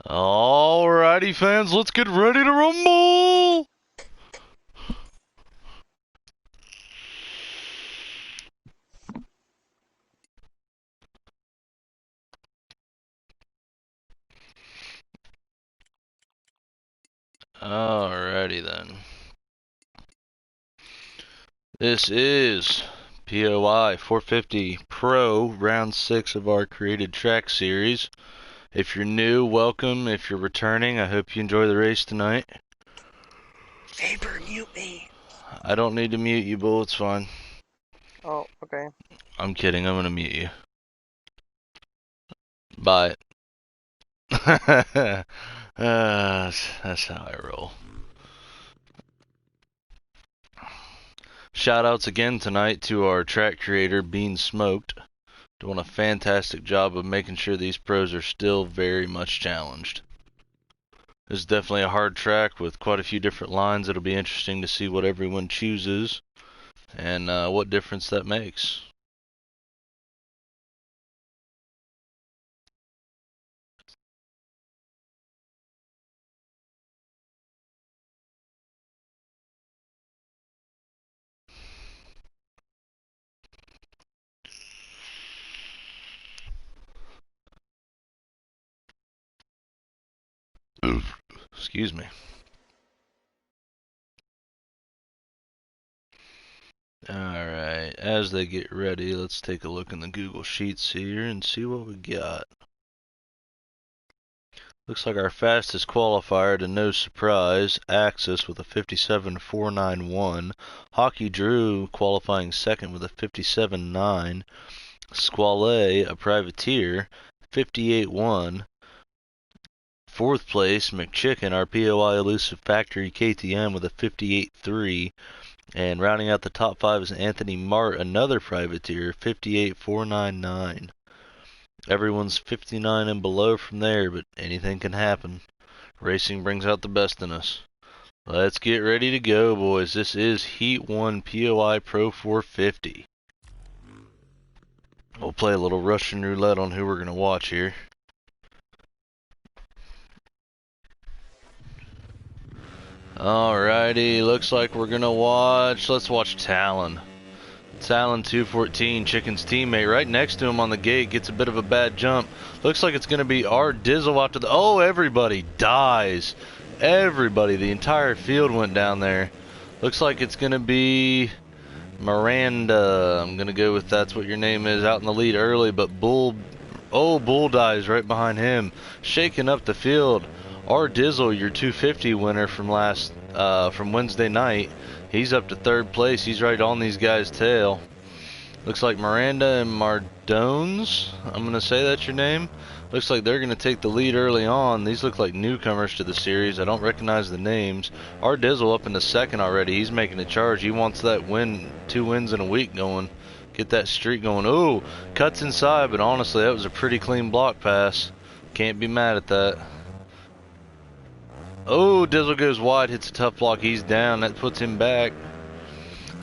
Alrighty, fans, let's get ready to rumble! Alrighty then. This is POI 450 Pro, round 6 of our created track series. If you're new, welcome. If you're returning, I hope you enjoy the race tonight. Faber, mute me. I don't need to mute you, Bull, it's fine. Oh, okay. I'm kidding, I'm gonna mute you. Bye. That's how I roll. Shoutouts again tonight to our track creator, Bean Smoked. Doing a fantastic job of making sure these pros are still very much challenged. This is definitely a hard track with quite a few different lines. It'll be interesting to see what everyone chooses and what difference that makes. Excuse me. Alright, as they get ready, let's take a look in the Google Sheets here and see what we got. Looks like our fastest qualifier, to no surprise, Axis with a 57.491. Hockey Drew qualifying second with a 57.9. Squale, a privateer, 58.1. Fourth place, McChicken, our POI Elusive Factory KTM with a 58.3. And rounding out the top 5 is Anthony Mart, another privateer, 58.499. Everyone's 59 and below from there, but anything can happen. Racing brings out the best in us. Let's get ready to go, boys. This is Heat 1 POI Pro 450. We'll play a little Russian roulette on who we're going to watch here. Alrighty, looks like we're going to let's watch Talon. Talon 214, Chicken's teammate, right next to him on the gate, gets a bit of a bad jump. Looks like it's going to be our Dizzle out to the... Oh, everybody dies. Everybody, the entire field went down there. Looks like it's going to be Miranda. I'm going to go with that's what your name is, out in the lead early, but Bull... Oh, Bull dies right behind him. Shaking up the field. Our Dizzle, your 250 winner from from Wednesday night. He's up to third place. He's right on these guys' tail. Looks like Miranda and Mardones, I'm going to say that's your name. Looks like they're going to take the lead early on. These look like newcomers to the series. I don't recognize the names. Our Dizzle up in the second already. He's making a charge. He wants that win, 2 wins in a week going. Get that streak going. Ooh, cuts inside, but honestly, that was a pretty clean block pass. Can't be mad at that. Oh, Dizzle goes wide, hits a tough block. He's down. That puts him back.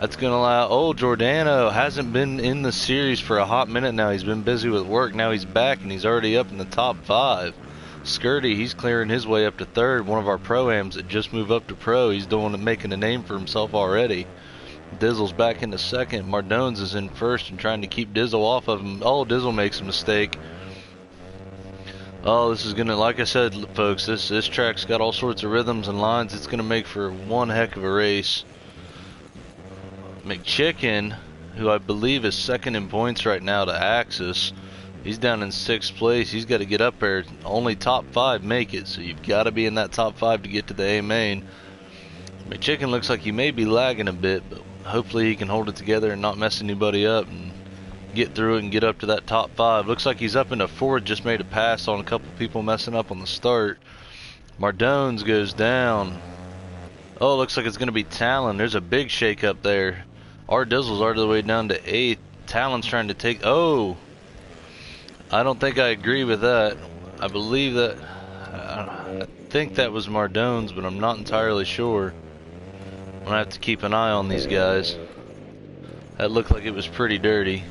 That's going to allow... Oh, Giordano hasn't been in the series for a hot minute now. He's been busy with work. Now he's back, and he's already up in the top 5. Skirty, he's clearing his way up to third. One of our pro-ams that just moved up to pro. He's making a name for himself already. Dizzle's back into second. Mardones is in first and trying to keep Dizzle off of him. Oh, Dizzle makes a mistake. Oh, this is going to, like I said, folks, this track's got all sorts of rhythms and lines. It's going to make for one heck of a race. McChicken, who I believe is second in points right now to Axis, he's down in 6th place. He's got to get up there. Only top 5 make it, so you've got to be in that top 5 to get to the A main. McChicken looks like he may be lagging a bit, but hopefully he can hold it together and not mess anybody up and get through it and get up to that top 5. Looks like he's up into 4th, just made a pass on a couple people messing up on the start. Mardones goes down. Oh, looks like it's going to be Talon. There's a big shake up there. Our Dizzle's all the way down to 8th. Talon's trying to take... Oh! I don't think I agree with that. I believe that... I think that was Mardones, but I'm not entirely sure. I'm going to have to keep an eye on these guys. That looked like it was pretty dirty.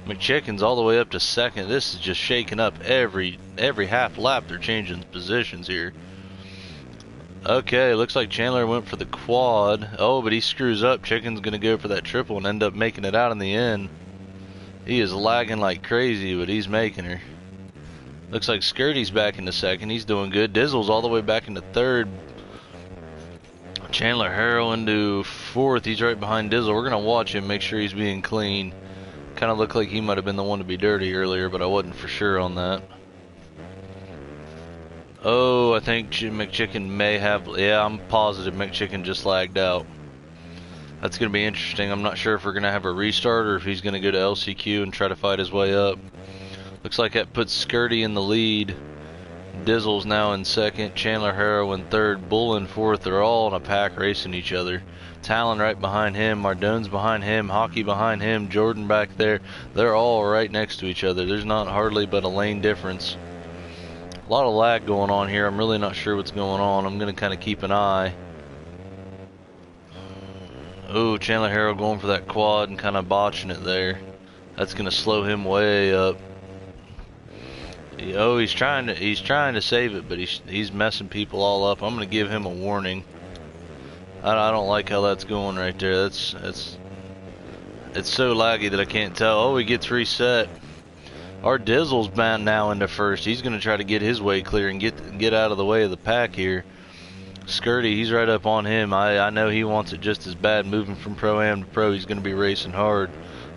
McChicken's all the way up to second. This is just shaking up every half lap. They're changing positions here. Okay, looks like Chandler went for the quad. Oh, but he screws up. Chicken's gonna go for that triple and end up making it out in the end. He is lagging like crazy, but he's making her. Looks like Skirty's back into second. He's doing good. Dizzle's all the way back into third. Chandler Harrell into fourth. He's right behind Dizzle. We're gonna watch him, make sure he's being clean. Kind of looked like he might have been the one to be dirty earlier, but I wasn't for sure on that. Oh, I think McChicken may have... Yeah, I'm positive McChicken just lagged out. That's going to be interesting. I'm not sure if we're going to have a restart or if he's going to go to LCQ and try to fight his way up. Looks like that puts Skirty in the lead. Dizzle's now in second. Chandler Harrow in third. Bull in fourth. They're all in a pack racing each other. Talon right behind him. Mardone's behind him. Hockey behind him. Jordan back there. They're all right next to each other. There's not hardly but a lane difference. A lot of lag going on here. I'm really not sure what's going on. I'm going to kind of keep an eye. Oh, Chandler Harrow going for that quad and kind of botching it there. That's going to slow him way up. Oh, he's trying to save it, but he's messing people all up. I'm going to give him a warning. I don't like how that's going right there. It's so laggy that I can't tell. Oh, he gets reset. Our Dizzle's bound now into first. He's going to try to get his way clear and get out of the way of the pack here. Skirty, he's right up on him. I know he wants it just as bad. Moving from Pro-Am to Pro, he's going to be racing hard.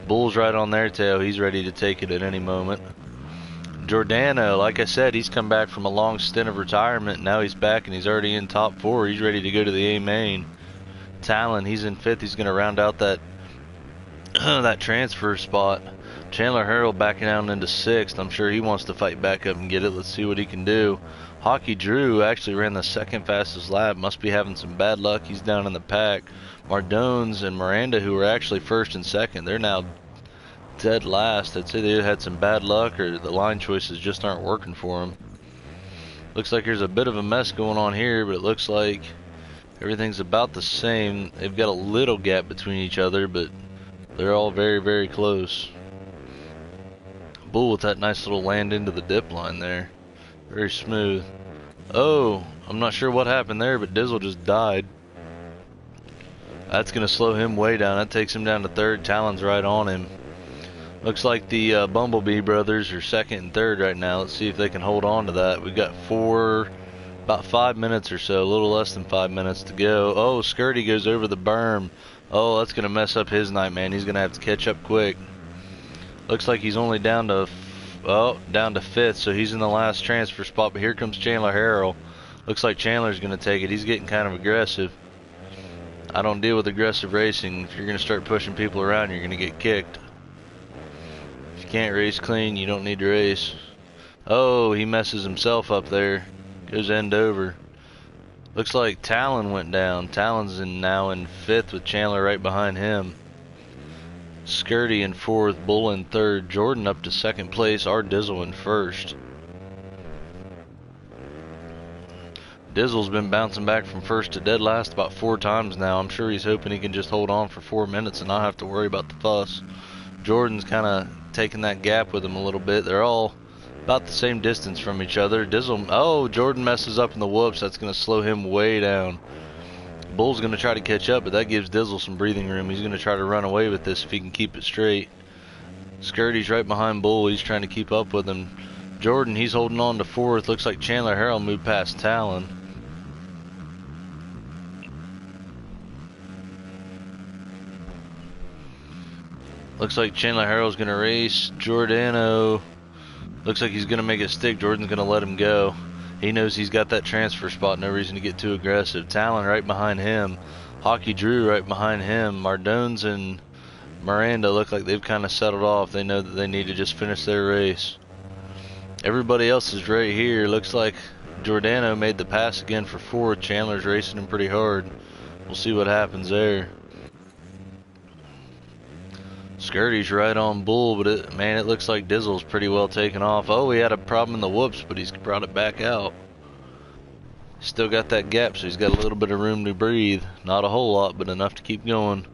Bull's right on their tail. He's ready to take it at any moment. Giordano, like I said, he's come back from a long stint of retirement. Now he's back and he's already in top 4. He's ready to go to the A main. Talon, he's in 5th. He's going to round out that that transfer spot. Chandler Harrell backing down into 6th. I'm sure he wants to fight back up and get it. Let's see what he can do. Hockey Drew actually ran the 2nd fastest lap. Must be having some bad luck. He's down in the pack. Mardones and Miranda, who were actually 1st and 2nd, they're now dead last. I'd say they had some bad luck or the line choices just aren't working for them. Looks like there's a bit of a mess going on here, but it looks like everything's about the same. They've got a little gap between each other, but they're all very, very close. Bull with that nice little land into the dip line there. Very smooth. Oh, I'm not sure what happened there, but Dizzle just died. That's going to slow him way down. That takes him down to 3rd. Talon's right on him. Looks like the Bumblebee brothers are 2nd and 3rd right now. Let's see if they can hold on to that. We've got about 5 minutes or so, a little less than 5 minutes to go. Oh, Skirty goes over the berm. Oh, that's going to mess up his night, man. He's going to have to catch up quick. Looks like he's only down to 5th, so he's in the last transfer spot. But here comes Chandler Harrell. Looks like Chandler's going to take it. He's getting kind of aggressive. I don't deal with aggressive racing. If you're going to start pushing people around, you're going to get kicked. If you can't race clean, you don't need to race. Oh, he messes himself up there. Goes end over. Looks like Talon went down. Talon's now in 5th with Chandler right behind him. Skirty in 4th, Bull in 3rd, Jordan up to 2nd place, our Dizzle in 1st. Dizzle's been bouncing back from 1st to dead last about 4 times now. I'm sure he's hoping he can just hold on for 4 minutes and not have to worry about the fuss. Jordan's kind of taking that gap with him a little bit. They're all about the same distance from each other. Dizzle, oh, Jordan messes up in the whoops. That's going to slow him way down. Bull's going to try to catch up, but that gives Dizzle some breathing room. He's going to try to run away with this if he can keep it straight. Skirty's right behind Bull. He's trying to keep up with him. Jordan, he's holding on to 4th. Looks like Chandler Harrell moved past Talon. Looks like Chandler Harrell's going to race. Giordano looks like he's going to make it stick. Jordan's going to let him go. He knows he's got that transfer spot. No reason to get too aggressive. Talon right behind him. Hockey Drew right behind him. Mardones and Miranda look like they've kind of settled off. They know that they need to just finish their race. Everybody else is right here. Looks like Giordano made the pass again for 4th. Chandler's racing him pretty hard. We'll see what happens there. Skirty's right on Bull, but it looks like Dizzle's pretty well taken off. Oh, he had a problem in the whoops, but he's brought it back out. Still got that gap, so he's got a little bit of room to breathe. Not a whole lot, but enough to keep going.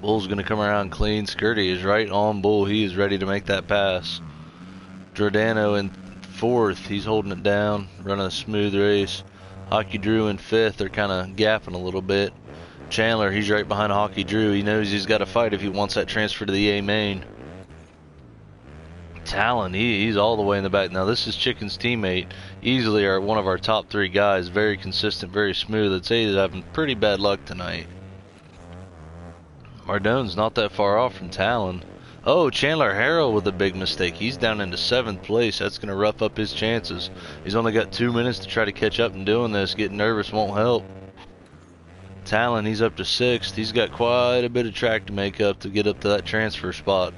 Bull's going to come around clean. Skirty is right on Bull. He is ready to make that pass. Giordano in fourth. He's holding it down, running a smooth race. Hockey Drew in fifth. They're kind of gapping a little bit. Chandler, he's right behind Hockey Drew. He knows he's got to fight if he wants that transfer to the A main. Talon, he's all the way in the back. Now this is Chicken's teammate, easily one of our top 3 guys. Very consistent, very smooth. I'd say he's having pretty bad luck tonight. Mardone's not that far off from Talon. Oh, Chandler Harrell with a big mistake. He's down into 7th place. That's going to rough up his chances. He's only got 2 minutes to try to catch up and doing this. Getting nervous won't help. Talon, he's up to 6th. He's got quite a bit of track to make up to get up to that transfer spot.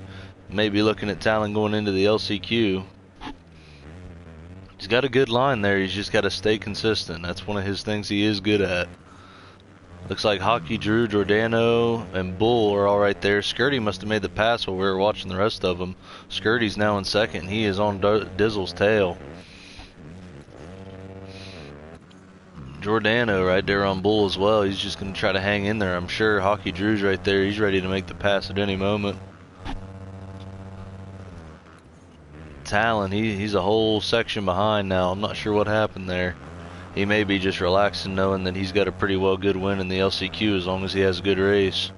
Maybe looking at Talon going into the LCQ. He's got a good line there. He's just got to stay consistent. That's one of his things he is good at. Looks like Hockey Drew, Giordano, and Bull are all right there. Skirty must have made the pass while we were watching the rest of them. Skirty's now in 2nd. He is on Dizzle's tail. Giordano right there on Bull as well. He's just going to try to hang in there, I'm sure. Hockey Drew's right there. He's ready to make the pass at any moment. Talon, he's a whole section behind now. I'm not sure what happened there. He may be just relaxing knowing that he's got a pretty well good win in the LCQ as long as he has a good race.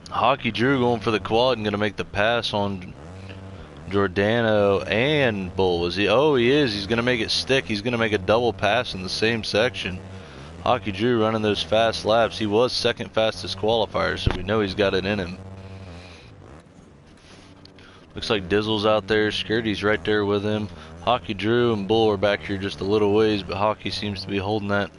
Hockey Drew going for the quad and going to make the pass on Giordano and Bull. Is he? Oh, he is. He's going to make it stick. He's going to make a double pass in the same section. Hockey Drew running those fast laps. He was 2nd fastest qualifier, so we know he's got it in him. Looks like Dizzle's out there. Skirty's right there with him. Hockey Drew and Bull are back here just a little ways, but Hockey seems to be holding that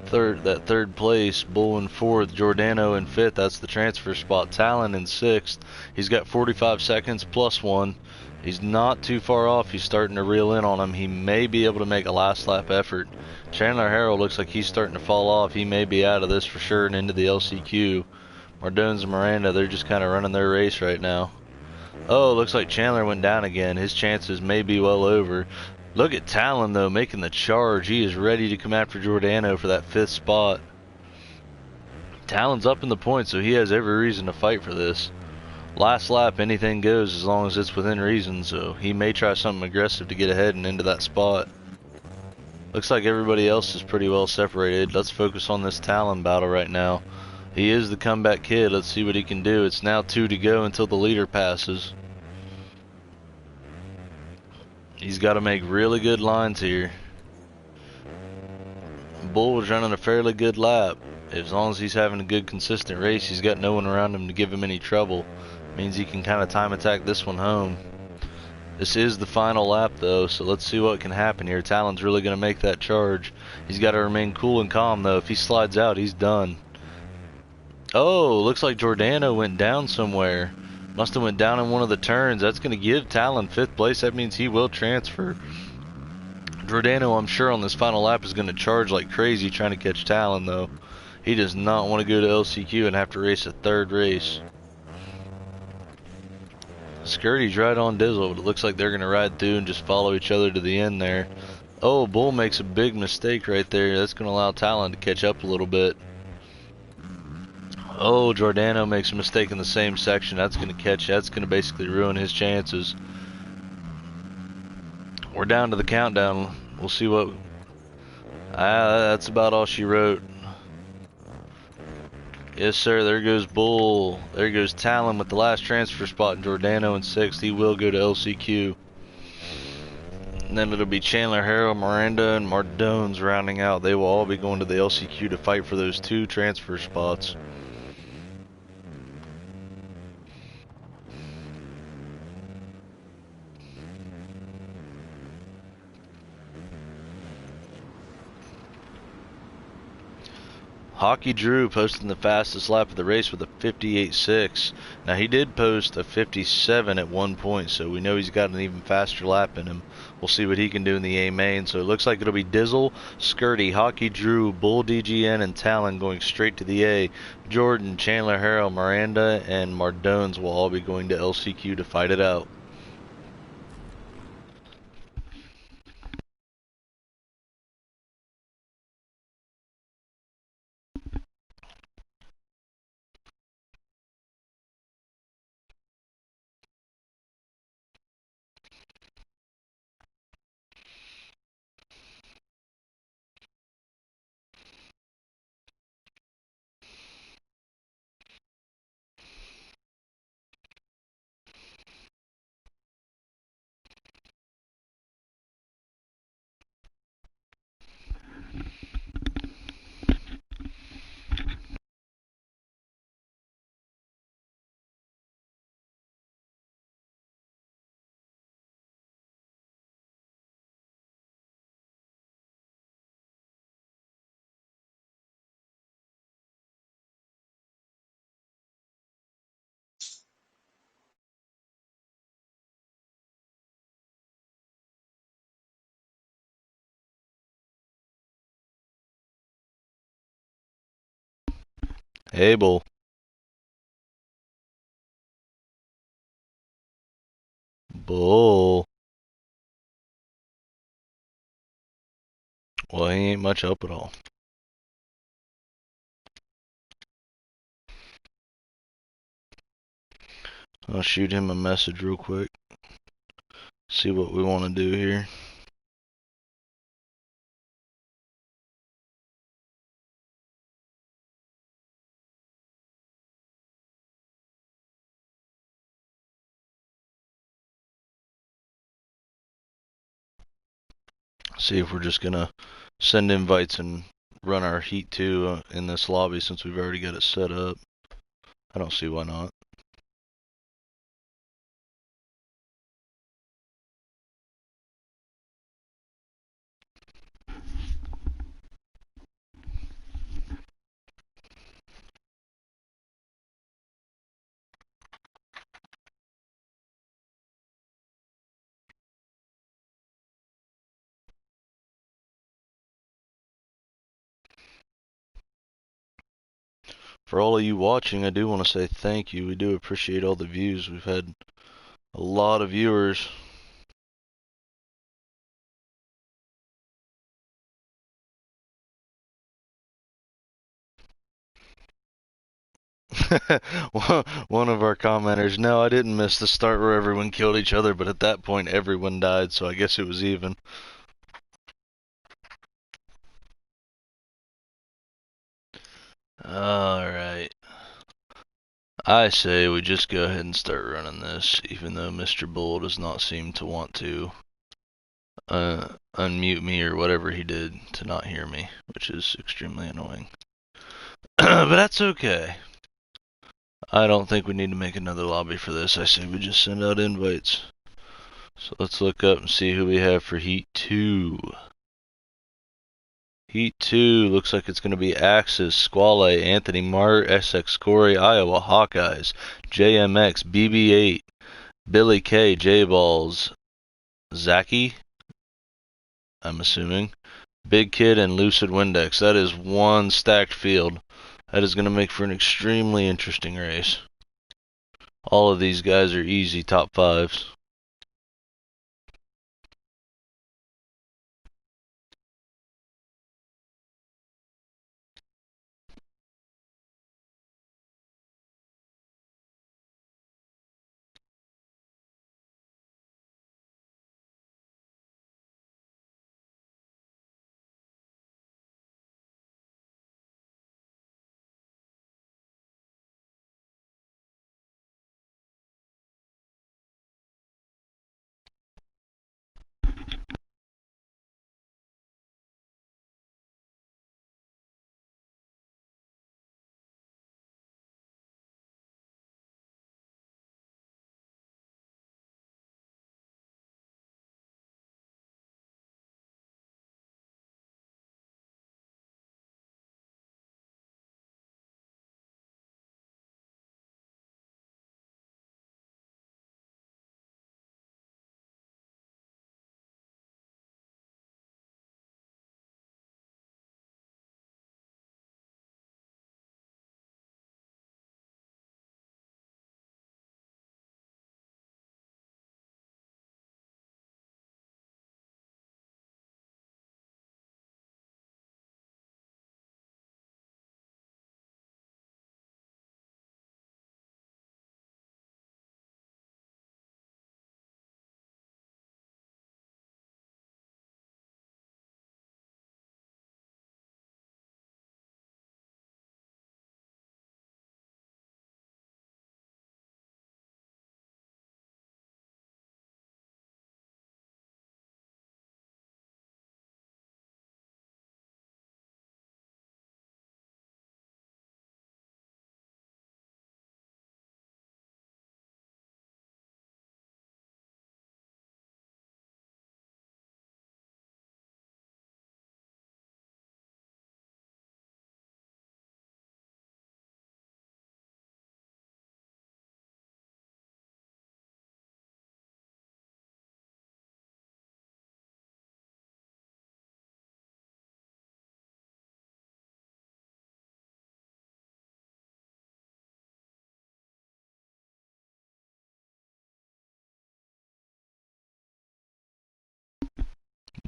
third place. Bull in 4th, Giordano in 5th. That's the transfer spot. Talon in 6th. He's got 45 seconds plus 1. He's not too far off. He's starting to reel in on him. He may be able to make a last lap effort. Chandler Harrell looks like he's starting to fall off. He may be out of this for sure and into the LCQ. Mardones and Miranda, they're just kind of running their race right now. Oh, looks like Chandler went down again. His chances may be well over. Look at Talon, though, making the charge. He is ready to come after Giordano for that 5th spot. Talon's up in the points, so he has every reason to fight for this. Last lap, anything goes as long as it's within reason, so he may try something aggressive to get ahead and into that spot. Looks like everybody else is pretty well separated. Let's focus on this Talon battle right now. He is the comeback kid. Let's see what he can do. It's now 2 to go until the leader passes. He's got to make really good lines here. Bull was running a fairly good lap. As long as he's having a good consistent race, he's got no one around him to give him any trouble. Means he can kind of time attack this one home. This is the final lap though, so let's see what can happen here. Talon's really going to make that charge. He's got to remain cool and calm though. If he slides out, he's done. Oh, looks like Giordano went down somewhere. Must have went down in one of the turns. That's going to give Talon 5th place. That means he will transfer. Giordano, I'm sure, on this final lap is going to charge like crazy trying to catch Talon, though. He does not want to go to LCQ and have to race a 3rd race. Skirty's right on Dizzle, but it looks like they're going to ride through and just follow each other to the end there. Oh, Bull makes a big mistake right there. That's going to allow Talon to catch up a little bit. Oh, Giordano makes a mistake in the same section. That's going to basically ruin his chances. We're down to the countdown. We'll see what... that's about all she wrote. Yes, sir. There goes Bull. There goes Talon with the last transfer spot. And Giordano in 6th. He will go to LCQ. And then it'll be Chandler, Harrell, Miranda, and Mardones rounding out. They will all be going to the LCQ to fight for those 2 transfer spots. Hockey Drew posting the fastest lap of the race with a 58.6. Now he did post a 57 at one point, so we know he's got an even faster lap in him. We'll see what he can do in the A main. So it looks like it'll be Dizzle, Skirty, Hockey Drew, Bull DGN, and Talon going straight to the A. Jordan, Chandler, Harrell, Miranda, and Mardones will all be going to LCQ to fight it out. Hey, Bull. Bull. Well, he ain't much help at all. I'll shoot him a message real quick. See what we want to do here. See if we're just gonna send invites and run our Heat 2 in this lobby since we've already got it set up. I don't see why not. For all of you watching, I do want to say thank you. We do appreciate all the views. We've had a lot of viewers. One of our commenters, no, I didn't miss the start where everyone killed each other, but at that point everyone died, so I guess it was even. Alright. I say we just go ahead and start running this, even though Mr. Bull does not seem to want to unmute me or whatever he did to not hear me, which is extremely annoying. But that's okay. I don't think we need to make another lobby for this. I say we just send out invites. So let's look up and see who we have for Heat 2. Heat 2 looks like it's going to be Axis, Squale, Anthony Mart, SX Corey, Iowa Hawkeyes, JMX, BB8, Billy K, J-Balls, Zaki, I'm assuming, Big Kid, and Lucid Windex. That is one stacked field. That is going to make for an extremely interesting race. All of these guys are easy top fives.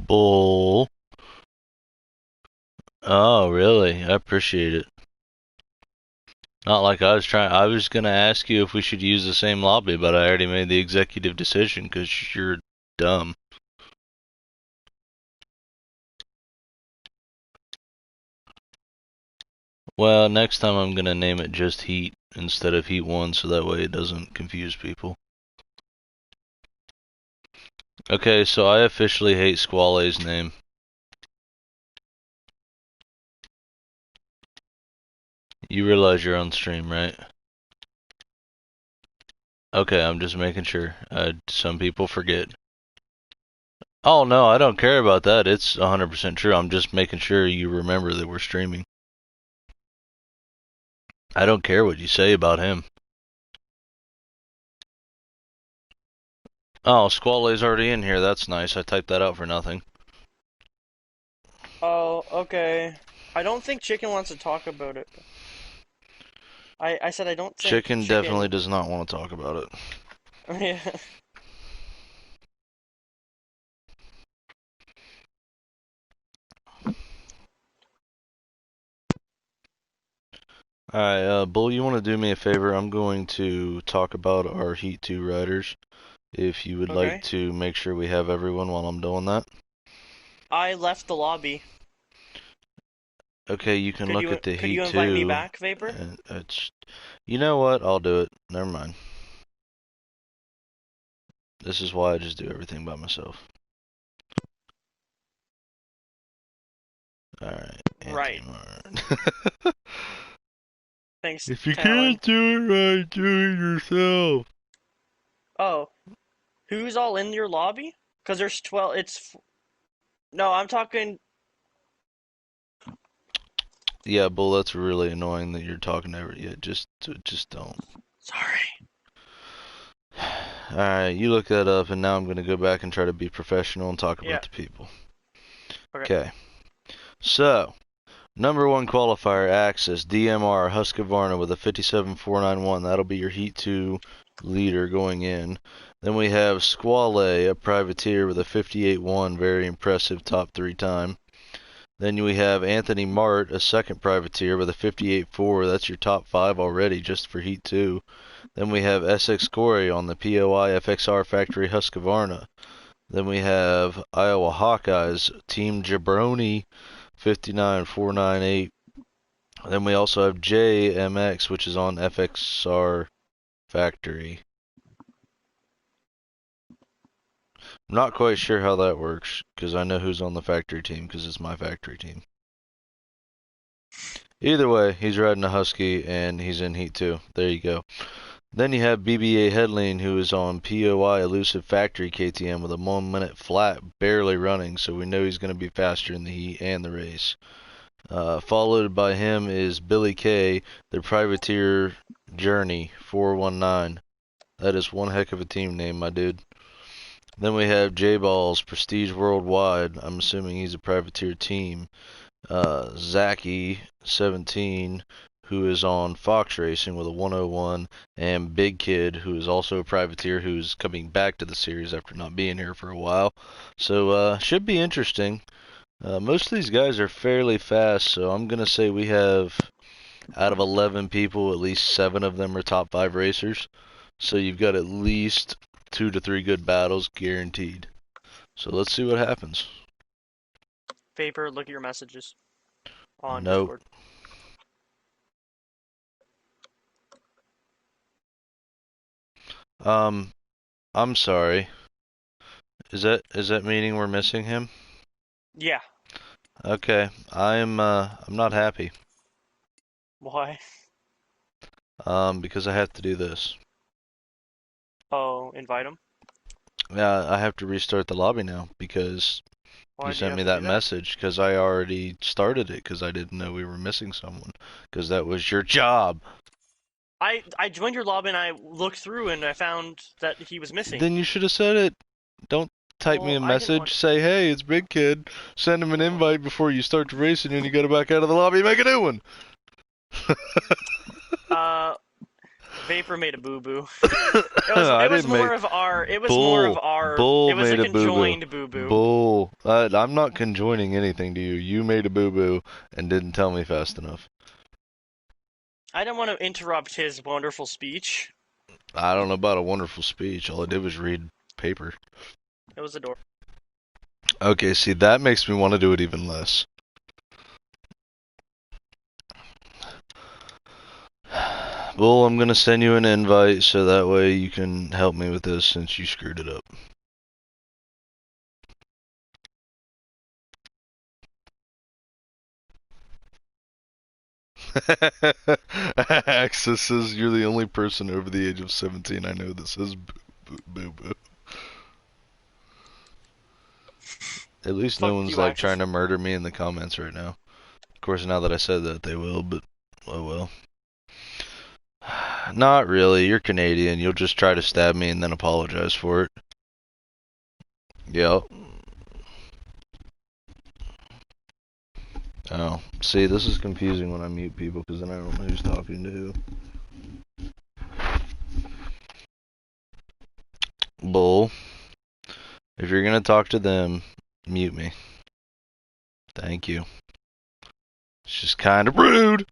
Bull. Oh, really? I appreciate it. Not like I was trying. I was gonna ask you if we should use the same lobby, but I already made the executive decision because you're dumb. Well, next time I'm gonna name it just Heat instead of Heat 1 so that way it doesn't confuse people. Okay, so I officially hate Squale's name. You realize you're on stream, right? Okay, I'm just making sure. Some people forget. Oh no, I don't care about that. It's 100% true. I'm just making sure you remember that we're streaming. I don't care what you say about him. Oh, Squale's already in here. That's nice. I typed that out for nothing. Oh, okay. I don't think Chicken wants to talk about it. I said I don't think Chicken definitely does not want to talk about it. Yeah. Alright, Bull, you want to do me a favor? I'm going to talk about our Heat 2 riders. If you would Okay. like to make sure we have everyone while I'm doing that. I left the lobby. Okay, you can look at the Heat 2. Could you invite me back, Vapor? You know what? I'll do it. Never mind. This is why I just do everything by myself. Alright. Right. Thanks. If you Talon. can't do it right, do it yourself. Oh, who's all in your lobby? Cause there's 12. No, I'm talking. Yeah, Bull, that's really annoying that you're talking over it. Yeah, just don't. Sorry. Alright, you look that up, and now I'm going to go back and try to be professional and talk about the people. Okay. So, number 1 qualifier, Axis, DMR, Husqvarna with a 57.491. That'll be your Heat 2 leader going in. Then we have Squale, a privateer with a 58.1, very impressive top 3 time. Then we have Anthony Mart, a second privateer with a 58.4. That's your top 5 already just for Heat 2. Then we have SX Corey on the POI FXR Factory Husqvarna. Then we have Iowa Hawkeyes, Team Jabroni, 59.498. Then we also have JMX, which is on FXR Factory. I'm not quite sure how that works, because I know who's on the factory team, because it's my factory team. Either way, he's riding a Husky, and he's in Heat 2. There you go. Then you have BBA Headlane, who is on POI Elusive Factory KTM with a 1 minute flat, barely running, so we know he's going to be faster in the heat and the race. Followed by him is Billy K, the Privateer Journey 419. That is one heck of a team name, my dude. Then we have J-Balls, Prestige Worldwide. I'm assuming he's a Privateer team. Zachy, 17, who is on Fox Racing with a 101. And Big Kid, who is also a Privateer, who's coming back to the series after not being here for a while. So, should be interesting. Most of these guys are fairly fast, so I'm going to say we have, out of 11 people, at least 7 of them are top 5 racers. So you've got at least 2 to 3 good battles guaranteed. So let's see what happens. Vapor, look at your messages on Nope. Discord. I'm sorry. Is that meaning we're missing him? Yeah. Okay. I'm not happy. Why? Because I have to do this. Oh, invite him? Yeah, I have to restart the lobby now because you sent me that message because I already started it because I didn't know we were missing someone because that was your job. I joined your lobby and I looked through and I found that he was missing. Then you should have said it. Don't type me a message, say, hey, it's Big Kid. Send him an invite before you start the race and then you gotta back out of the lobby and make a new one. Vapor made a boo-boo. I It was didn't make more of our. It was more of Bull. our. Bull It was a made a boo-boo. conjoined boo-boo. Bull. I'm not conjoining anything to you. You made a boo-boo and didn't tell me fast enough. I didn't want to interrupt his wonderful speech. I don't know about a wonderful speech. All I did was read paper. It was adorable. Okay, see, that makes me want to do it even less. Bull, I'm gonna send you an invite so that way you can help me with this since you screwed it up. Axis says you're the only person over the age of 17 I know that says boo boo. At least no Fuck one's you, like Axis. trying to murder me in the comments right now. Of course, now that I said that, they will, but oh well. Not really. You're Canadian. You'll just try to stab me and then apologize for it. Yep. Oh, see, this is confusing when I mute people because then I don't know who's talking to who. Bull, if you're gonna talk to them, mute me. Thank you. It's just kind of rude.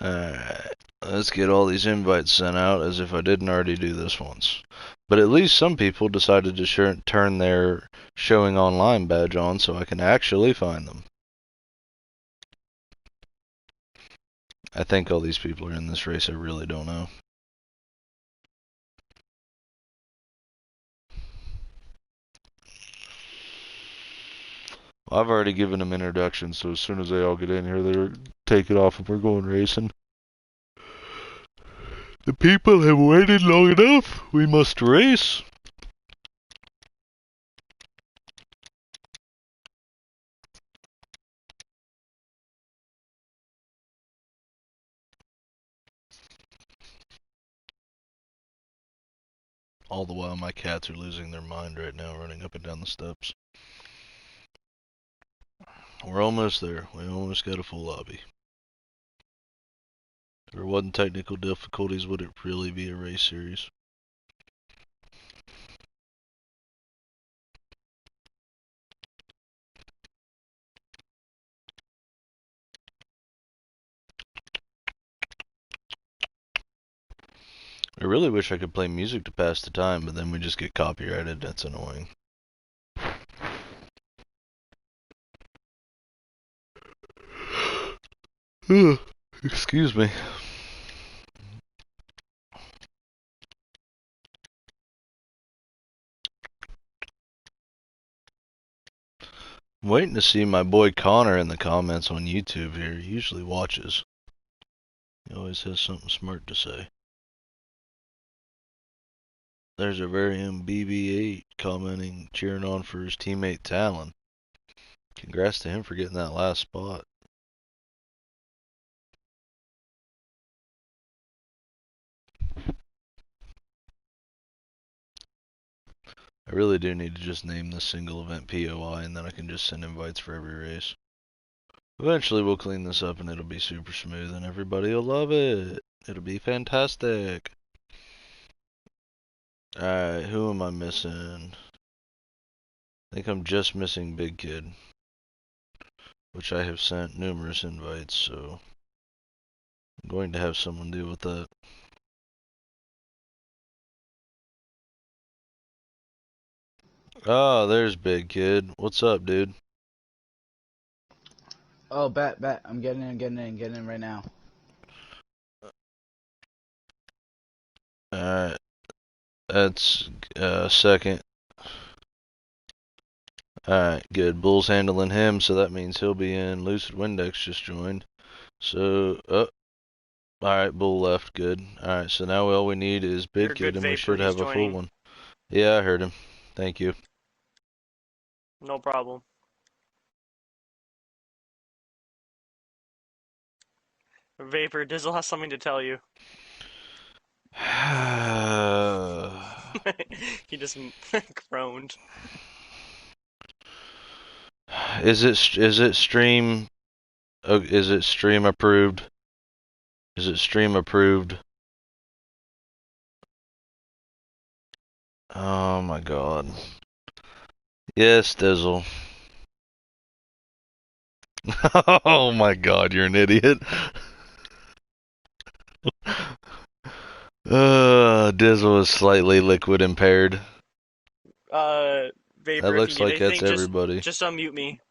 Alright, let's get all these invites sent out as if I didn't already do this once. But at least some people decided to turn their showing online badge on so I can actually find them. I think all these people are in this race, I really don't know. I've already given them introductions, so as soon as they all get in here, they're take it off and we're going racing. The people have waited long enough. We must race. All the while, my cats are losing their mind right now, running up and down the steps. We're almost there. We almost got a full lobby. If there wasn't technical difficulties, would it really be a race series? I really wish I could play music to pass the time, but then we just get copyrighted. That's annoying. Excuse me. I'm waiting to see my boy Connor in the comments on YouTube here. He usually watches. He always has something smart to say. There's our very own BB8 commenting, cheering on for his teammate Talon. Congrats to him for getting that last spot. I really do need to just name this single event POI and then I can just send invites for every race. Eventually we'll clean this up and it'll be super smooth and everybody will love it. It'll be fantastic. Alright, who am I missing? I think I'm just missing Big Kid, which I have sent numerous invites, so I'm going to have someone deal with that. Oh, there's Big Kid. What's up, dude? Oh, bet. I'm getting in right now. Alright, that's second. Alright, good. Bull's handling him, so that means he'll be in. Lucid Windex just joined. So, alright, Bull left. Good. Alright, so now all we need is Big Kid, and we should have a full one. Yeah, I heard him. Thank you. No problem. Vapor, Dizzle has something to tell you. He just groaned. Is it stream? Is it stream approved? Is it stream approved? Oh my god. Yes, Dizzle. Oh my god, you're an idiot. Dizzle is slightly liquid impaired. Vapor, That if you looks need like that's anything, everybody. just unmute me.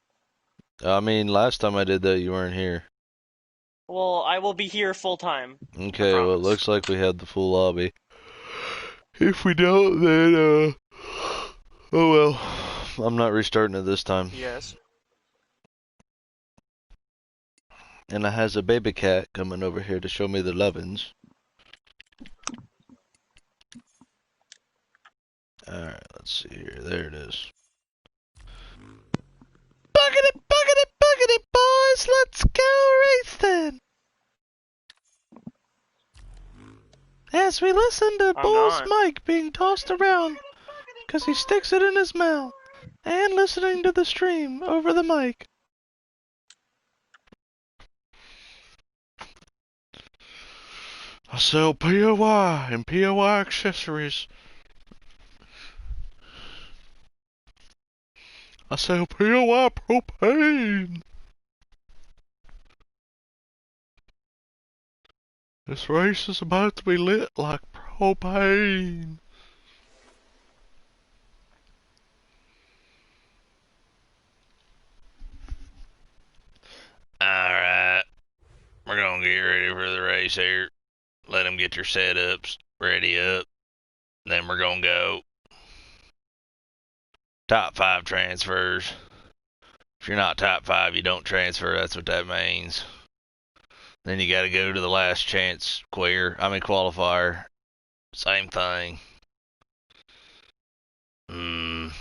I mean, last time I did that, you weren't here. Well, I will be here full time. I Okay, well, it promise. looks like we had the full lobby. If we don't, then, oh well. I'm not restarting it this time. Yes. And I has a baby cat coming over here to show me the lovin's. Alright, let's see here. There it is. Buggity, buggity, buggity, boys! Let's go racing! As we listen to I'm Bull's not. mic being tossed around, because he sticks it in his mouth, and listening to the stream over the mic. I sell POI and POI accessories. I sell POI propane. This race is about to be lit like propane. Alright, we're gonna get ready for the race here. Let them get their setups ready up. Then we're gonna go. Top 5 transfers. If you're not top 5, you don't transfer. That's what that means. Then you gotta go to the last chance qualifier. Same thing. If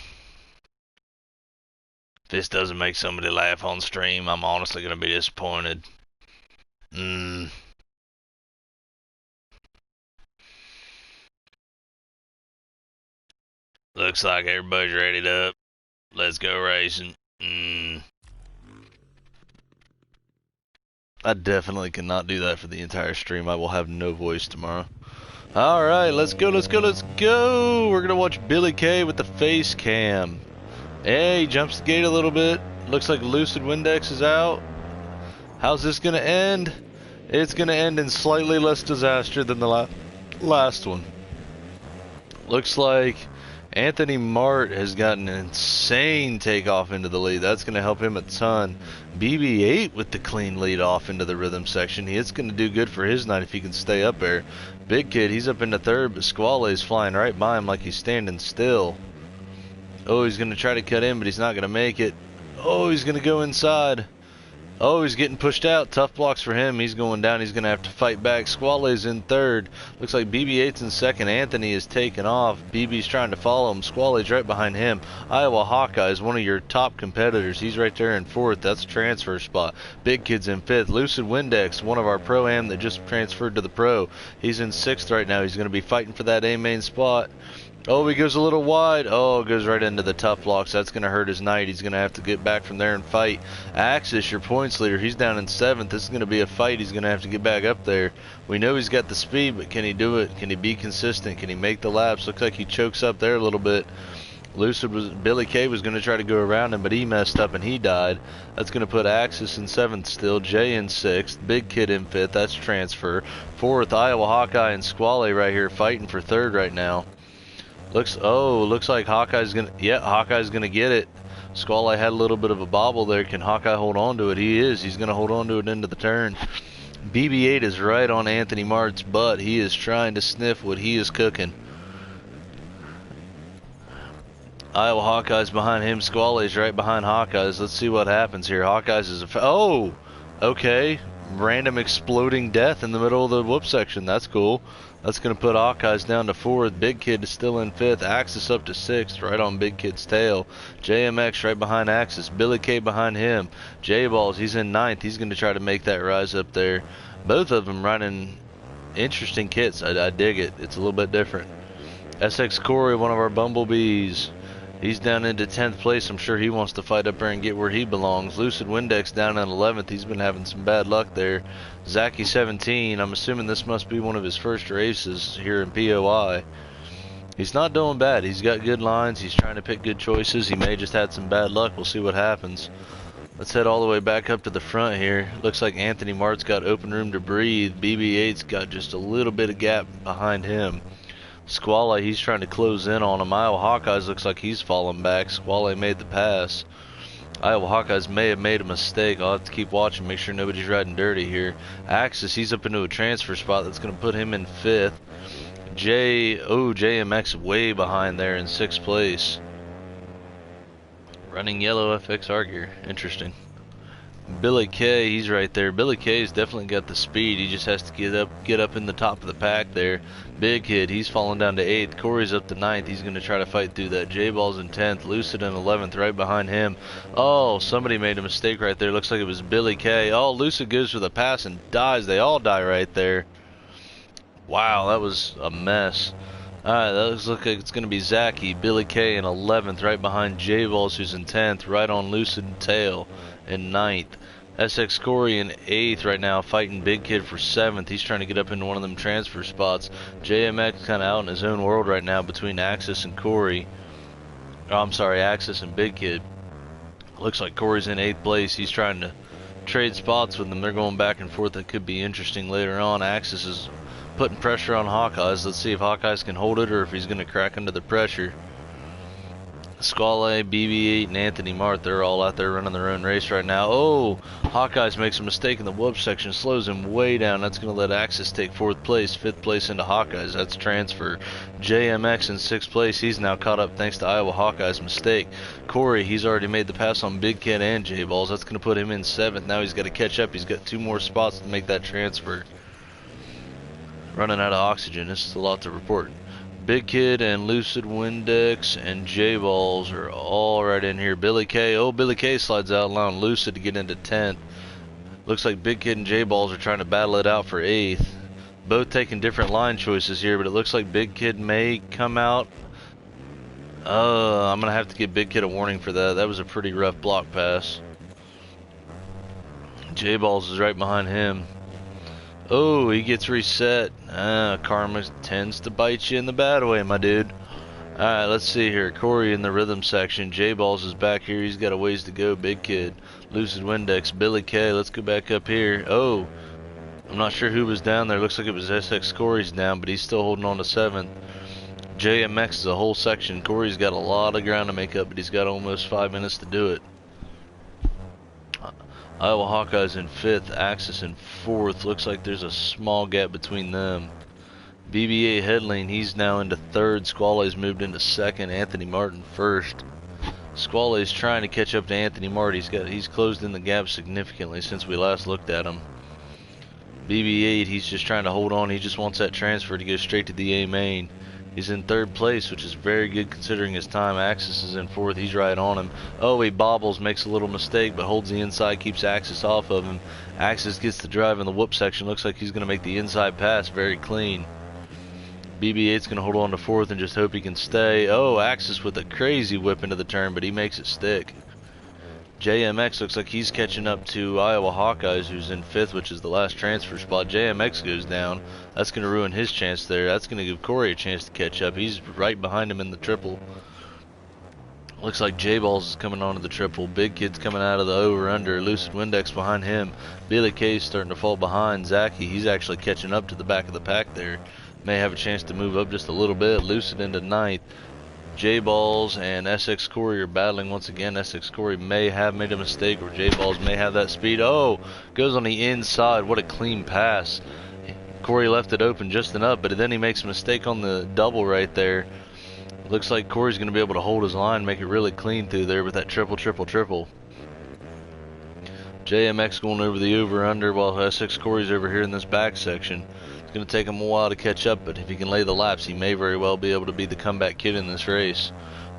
this doesn't make somebody laugh on stream, I'm honestly gonna be disappointed. Looks like everybody's ready up. Let's go racing. I definitely cannot do that for the entire stream. I will have no voice tomorrow. Alright, let's go, let's go, let's go! We're gonna watch Billy K with the face cam. Hey, he jumps the gate a little bit. Looks like Lucid Windex is out. How's this gonna end? It's gonna end in slightly less disaster than the last one. Looks like Anthony Mart has gotten an insane takeoff into the lead. That's going to help him a ton. BB8 with the clean lead off into the rhythm section. It's going to do good for his night if he can stay up there. Big Kid, he's up into third, but Squale is flying right by him like he's standing still. Oh, he's going to try to cut in, but he's not going to make it. Oh, he's going to go inside. Oh, he's getting pushed out. Tough blocks for him. He's going down. He's going to have to fight back. Squale's in third. Looks like BB8's in second. Anthony is taken off. BB's trying to follow him. Squale's right behind him. Iowa Hawkeye is one of your top competitors. He's right there in fourth. That's a transfer spot. Big Kid's in fifth. Lucid Windex, one of our Pro-Am that just transferred to the Pro. He's in sixth right now. He's going to be fighting for that A-main spot. Oh, he goes a little wide. Oh, goes right into the tough blocks. That's going to hurt his night. He's going to have to get back from there and fight. Axis, your points leader, he's down in seventh. This is going to be a fight. He's going to have to get back up there. We know he's got the speed, but can he do it? Can he be consistent? Can he make the laps? Looks like he chokes up there a little bit. Billy K was going to try to go around him, but he messed up and he died. That's going to put Axis in seventh still. Jay in sixth. Big Kid in fifth. That's transfer. Fourth, Iowa Hawkeye and Squale right here fighting for third right now. Looks like Hawkeye's gonna get it. Squale had a little bit of a bobble there. Can Hawkeye hold on to it? He's gonna hold on to it into the turn. BB8 is right on Anthony Mart's butt. He is trying to sniff what he is cooking. Iowa Hawkeye's behind him. Squale's right behind Hawkeye's. Let's see what happens here. Hawkeye's is okay. Random exploding death in the middle of the whoop section. That's cool. That's going to put Hawkeyes down to fourth. Big Kid is still in fifth. Axis up to sixth, right on Big Kid's tail. JMX right behind Axis. Billy K behind him. J-Balls, he's in ninth. He's going to try to make that rise up there. Both of them running interesting kits. I dig it. It's a little bit different. SX Corey, one of our bumblebees. He's down into 10th place. I'm sure he wants to fight up there and get where he belongs. Lucid Windex down in 11th. He's been having some bad luck there. Zachy 17. I'm assuming this must be one of his first races here in POI. He's not doing bad. He's got good lines. He's trying to pick good choices. He may just had some bad luck. We'll see what happens. Let's head all the way back up to the front here. Looks like Anthony Mart's got open room to breathe. BB8's got just a little bit of gap behind him. Squally, he's trying to close in on him. Iowa Hawkeyes looks like he's falling back. Squally made the pass. Iowa Hawkeyes may have made a mistake. I'll have to keep watching, make sure nobody's riding dirty here. Axis, he's up into a transfer spot that's going to put him in 5th. JMX way behind there in 6th place. Running yellow FX Arger. Interesting. Billy K, he's right there. Billy K's definitely got the speed. He just has to get up in the top of the pack there. Big Kid, he's falling down to 8th. Corey's up to 9th. He's going to try to fight through that. J-Ball's in 10th. Lucid in 11th, right behind him. Oh, somebody made a mistake right there. Looks like it was Billy K. Oh, Lucid goes for the pass and dies. They all die right there. Wow, that was a mess. Alright, that looks like it's going to be Zachy, Billy K in 11th, right behind J-Balls, who's in 10th, right on Lucid Tail in 9th. SX Corey in 8th right now, fighting Big Kid for 7th. He's trying to get up into one of them transfer spots. JMX kind of out in his own world right now between Axis and Corey. Oh, I'm sorry, Axis and Big Kid. Looks like Corey's in 8th place. He's trying to trade spots with them. They're going back and forth. That could be interesting later on. Axis is putting pressure on Hawkeyes. Let's see if Hawkeyes can hold it or if he's going to crack under the pressure. Squale, BB8, and Anthony Mart, they're all out there running their own race right now. Oh, Hawkeyes makes a mistake in the whoop section, slows him way down. That's going to let Axis take 4th place, 5th place into Hawkeyes. That's transfer. JMX in 6th place. He's now caught up thanks to Iowa Hawkeyes' mistake. Corey, he's already made the pass on Big Kid and J-Balls. That's going to put him in 7th. Now he's got to catch up. He's got 2 more spots to make that transfer. Running out of oxygen. This is a lot to report. Big Kid and Lucid Windex and J-Balls are all right in here. Billy K. Oh, Billy K slides out, allowing Lucid to get into 10th. Looks like Big Kid and J-Balls are trying to battle it out for 8th. Both taking different line choices here, but it looks like Big Kid may come out. I'm going to have to give Big Kid a warning for that. That was a pretty rough block pass. J-Balls is right behind him. Oh, he gets reset. Karma tends to bite you in the bad way, my dude. Alright, let's see here. Corey in the rhythm section. J-Balls is back here. He's got a ways to go. Big Kid. Lucid Windex. Billy K. Let's go back up here. Oh, I'm not sure who was down there. Looks like it was SX Corey's down, but he's still holding on to 7th. JMX is a whole section. Corey's got a lot of ground to make up, but he's got almost 5 minutes to do it. Iowa Hawkeyes in 5th, Axis in 4th. Looks like there's a small gap between them. BB8 Headlane, he's now into 3rd. Squale's moved into 2nd. Anthony Martin 1st. Squale's trying to catch up to Anthony Martin. He's closed in the gap significantly since we last looked at him. BB8, he's just trying to hold on. He just wants that transfer to go straight to the A main. He's in 3rd place, which is very good considering his time. Axis is in 4th. He's right on him. Oh, he bobbles, makes a little mistake, but holds the inside, keeps Axis off of him. Axis gets the drive in the whoop section. Looks like he's going to make the inside pass very clean. BB8's going to hold on to 4th and just hope he can stay. Oh, Axis with a crazy whip into the turn, but he makes it stick. JMX looks like he's catching up to Iowa Hawkeyes, who's in 5th, which is the last transfer spot. JMX goes down. That's going to ruin his chance there. That's going to give Corey a chance to catch up. He's right behind him in the triple. Looks like J-Balls is coming onto the triple. Big Kid's coming out of the over-under. Lucid Windex behind him. Billy K's starting to fall behind. Zachy, he's actually catching up to the back of the pack there. May have a chance to move up just a little bit. Lucid into 9th. J-Balls and SX Corey are battling once again. SX Corey may have made a mistake, or J-Balls may have that speed. Oh, goes on the inside. What a clean pass. Corey left it open just enough, but then he makes a mistake on the double right there. Looks like Corey's going to be able to hold his line, make it really clean through there with that triple. JMX going over the over-under while SX Corey's over here in this back section. It's going to take him a while to catch up, but if he can lay the laps, he may very well be able to be the comeback kid in this race.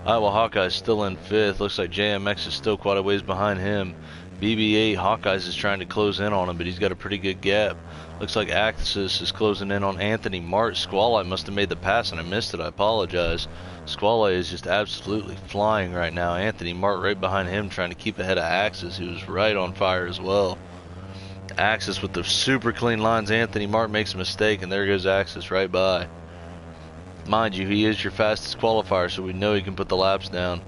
Iowa Hawkeyes still in 5th. Looks like JMX is still quite a ways behind him. BB8 Hawkeyes is trying to close in on him, but he's got a pretty good gap. Looks like Axis is closing in on Anthony Mart. Squall must have made the pass and I missed it. I apologize. Squall is just absolutely flying right now. Anthony Mart right behind him trying to keep ahead of Axis, who's right on fire as well. Axis with the super clean lines. Anthony Mart makes a mistake and there goes Axis right by. Mind you, he is your fastest qualifier, so we know he can put the laps down.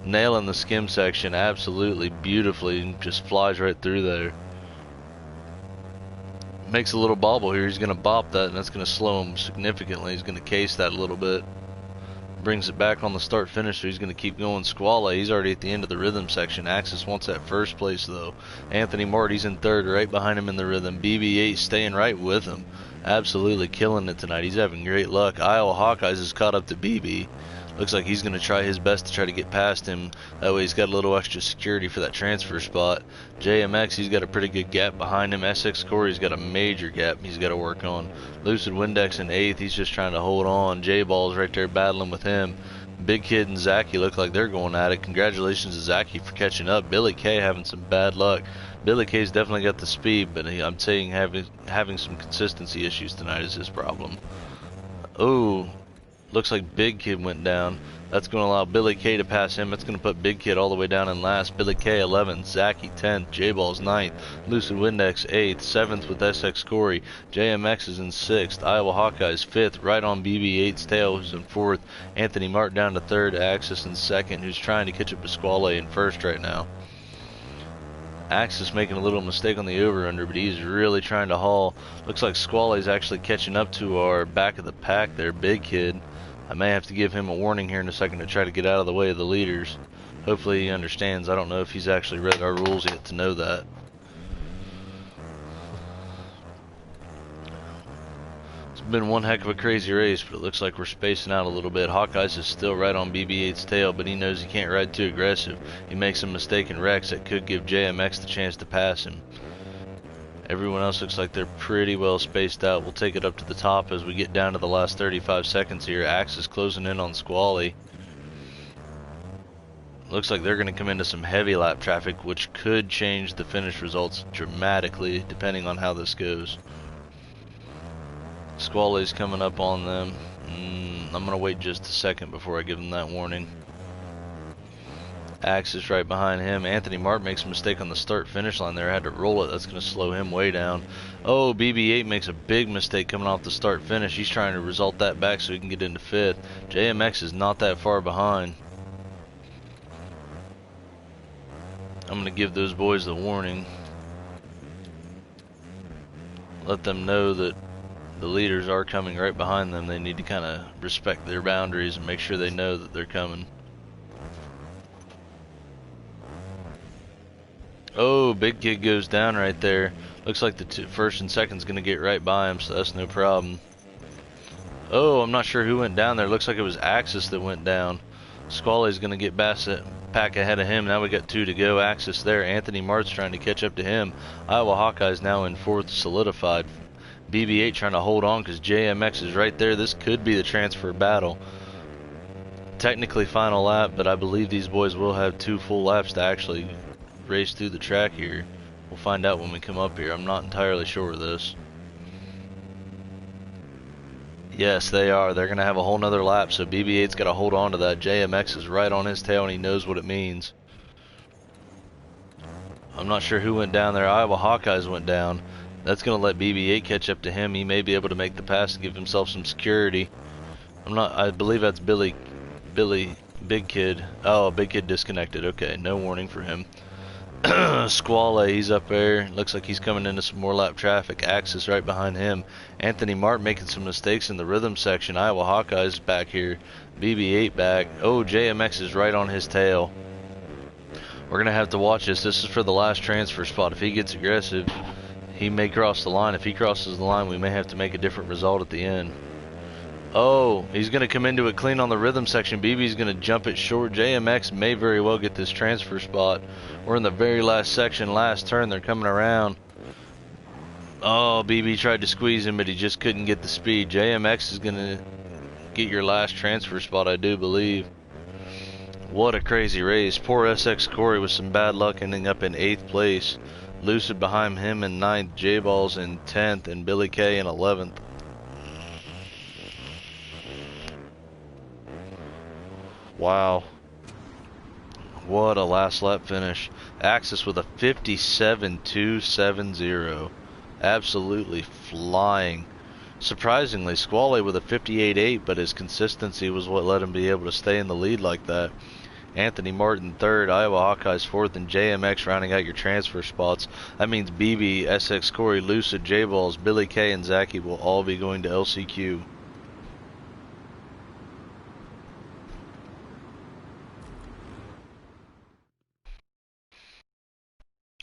Nailing the skim section absolutely beautifully and just flies right through there. Makes a little bobble here. He's going to bop that and that's going to slow him significantly. He's going to case that a little bit. Brings it back on the start finish, so he's going to keep going. Squall, he's already at the end of the rhythm section. Axis wants that first place though. Anthony Mart, he's in third, right behind him in the rhythm. BB8 staying right with him. Absolutely killing it tonight. He's having great luck. Iowa Hawkeyes is caught up to BB. Looks like he's going to try his best to try to get past him. That way he's got a little extra security for that transfer spot. JMX, he's got a pretty good gap behind him. SX Corey's got a major gap he's got to work on. Lucid Windex in 8th. He's just trying to hold on. J-Ball's right there battling with him. Big Kid and Zachy look like they're going at it. Congratulations to Zachy for catching up. Billy K having some bad luck. Billy K's definitely got the speed, but I'm saying having some consistency issues tonight is his problem. Oh, looks like Big Kid went down. That's going to allow Billy K to pass him. That's going to put Big Kid all the way down in last. Billy K 11th, Zachy 10th, J-Ball's 9th, Lucid Windex 8th, 7th with SX Corey. JMX is in 6th, Iowa Hawkeyes 5th, right on BB8's tail, who's in 4th. Anthony Mart down to 3rd, Axis in 2nd, who's trying to catch up to Squall in 1st right now. Axis making a little mistake on the over-under, but he's really trying to haul. Looks like Squally's actually catching up to our back of the pack there, Big Kid. I may have to give him a warning here in a second to try to get out of the way of the leaders. Hopefully he understands. I don't know if he's actually read our rules yet to know that. It's been one heck of a crazy race, but it looks like we're spacing out a little bit. Hawkeyes is still right on BB8's tail, but he knows he can't ride too aggressive. He makes a mistake in wrecks that could give JMX the chance to pass him. Everyone else looks like they're pretty well spaced out. We'll take it up to the top as we get down to the last 35 seconds here. Axis closing in on Squally. Looks like they're going to come into some heavy lap traffic, which could change the finish results dramatically depending on how this goes. Squally's coming up on them. I'm going to wait just a second before I give them that warning. Axis right behind him. Anthony Mart makes a mistake on the start finish line there. Had to roll it. That's going to slow him way down. Oh, BB8 makes a big mistake coming off the start finish. He's trying to result that back so he can get into 5th. JMX is not that far behind. I'm going to give those boys the warning. Let them know that the leaders are coming right behind them. They need to kind of respect their boundaries and make sure they know that they're coming. Oh, Big Kid goes down right there. Looks like the first and second's going to get right by him, so that's no problem. Oh, I'm not sure who went down there. Looks like it was Axis that went down. Squally's going to get Bassett pack ahead of him. Now we got 2 to go. Axis there. Anthony Mart's trying to catch up to him. Iowa Hawkeyes now in 4th, solidified. BB8 trying to hold on because JMX is right there. This could be the transfer battle. Technically final lap, but I believe these boys will have 2 full laps to actually race through the track here. We'll find out when we come up here. I'm not entirely sure of this. Yes, they are. They're going to have a whole nother lap, so BB8's got to hold on to that. JMX is right on his tail, and he knows what it means. I'm not sure who went down there. Iowa Hawkeyes went down. That's going to let BB8 catch up to him. He may be able to make the pass and give himself some security. I believe that's Big Kid. Oh, Big Kid disconnected. Okay, no warning for him. Squally, he's up there. Looks like he's coming into some more lap traffic. Axis right behind him. Anthony Mart making some mistakes in the rhythm section. Iowa Hawkeyes back here. BB8 back. Oh, JMX is right on his tail. We're going to have to watch this. This is for the last transfer spot. If he gets aggressive, he may cross the line. If he crosses the line, we may have to make a different result at the end. Oh, he's going to come into it clean on the rhythm section. BB's going to jump it short. JMX may very well get this transfer spot. We're in the very last section, last turn. They're coming around. Oh, BB tried to squeeze him, but he just couldn't get the speed. JMX is going to get your last transfer spot, I do believe. What a crazy race. Poor SX Corey with some bad luck ending up in 8th place. Lucid behind him in 9th, J-Balls in 10th, and Billy K in 11th. Wow. What a last lap finish. Axis with a 57.270. Absolutely flying. Surprisingly, Squally with a 58.8, but his consistency was what let him be able to stay in the lead like that. Anthony Martin 3rd, Iowa Hawkeyes 4th, and JMX rounding out your transfer spots. That means BB, SX Corey, Lucid, J-Balls, Billy K, and Zachy will all be going to LCQ.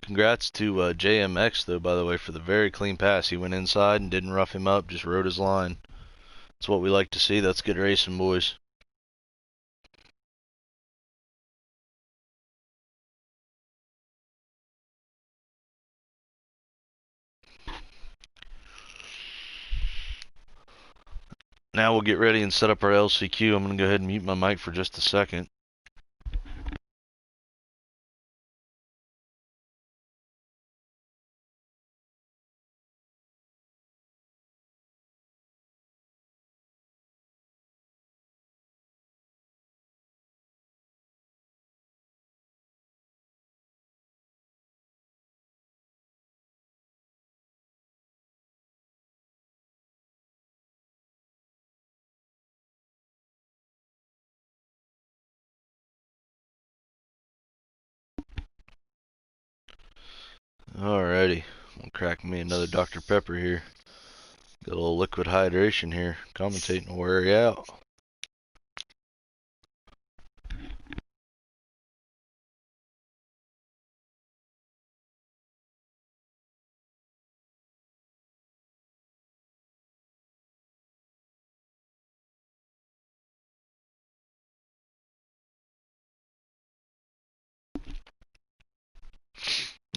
Congrats to JMX, though, by the way, for the very clean pass. He went inside and didn't rough him up, just rode his line. That's what we like to see. That's good racing, boys. Now we'll get ready and set up our LCQ. I'm going to go ahead and mute my mic for just a second. Alrighty, we'll crack me another Dr. Pepper here. Got a little liquid hydration here. Commentating will wear you out.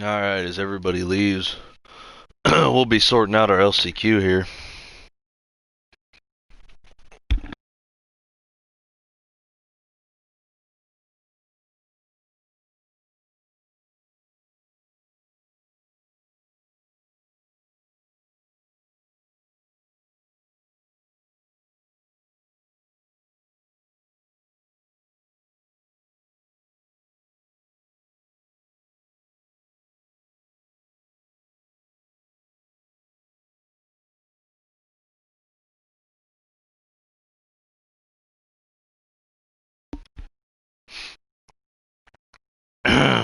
Alright, as everybody leaves, we'll be sorting out our LCQ here.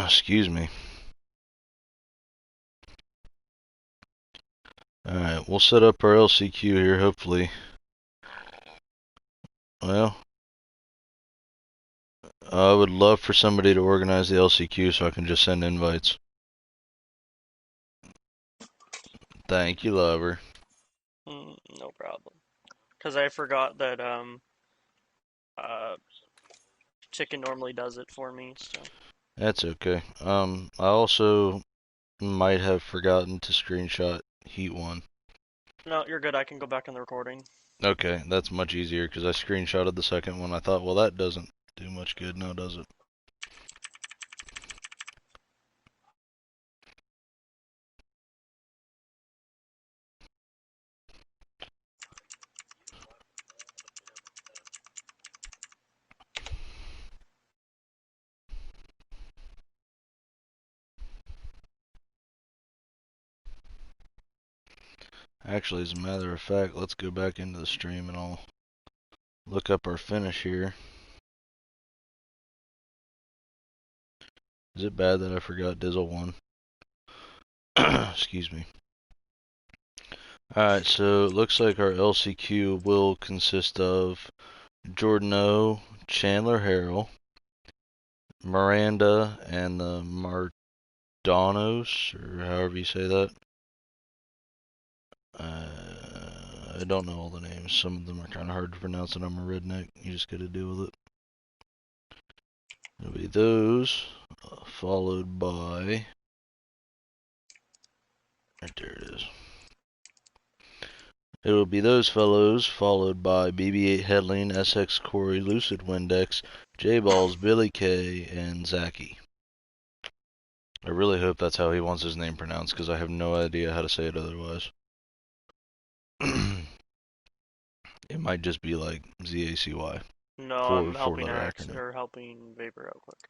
Excuse me. Alright, we'll set up our LCQ here, hopefully. Well, I would love for somebody to organize the LCQ so I can just send invites. Thank you, lover. No problem. Because I forgot that Chicken normally does it for me, so. That's okay. I also might have forgotten to screenshot Heat 1. No, you're good. I can go back in the recording. Okay, that's much easier because I screenshotted the second one. I thought, well, that doesn't do much good now, does it? Actually, as a matter of fact, let's go back into the stream and I'll look up our finish here. Is it bad that I forgot Dizzle 1? Excuse me. Alright, so it looks like our LCQ will consist of Jordan O, Chandler Harrell, Miranda, and the Mardonos, or however you say that. I don't know all the names. Some of them are kind of hard to pronounce, and I'm a redneck. You just gotta deal with it. It'll be those, followed by... Right there it is. It will be those fellows, followed by BB-8 Headling, SX Corey, Lucid Windex, J-Balls, Billy K, and Zachy. I really hope that's how he wants his name pronounced, because I have no idea how to say it otherwise. It might just be like Z-A-C-Y. No, I'm helping Axe, or helping Vapor out quick.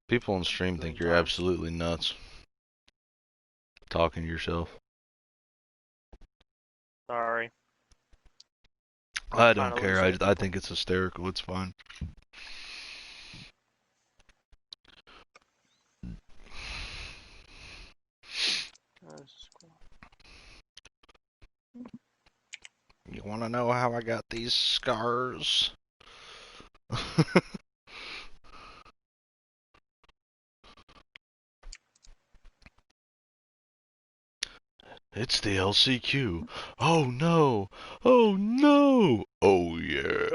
People on stream think you're absolutely nuts. Talking to yourself. Sorry. I don't care. I think it's hysterical. It's fine. You want to know how I got these scars? It's the LCQ. Oh no! Oh no! Oh yeah!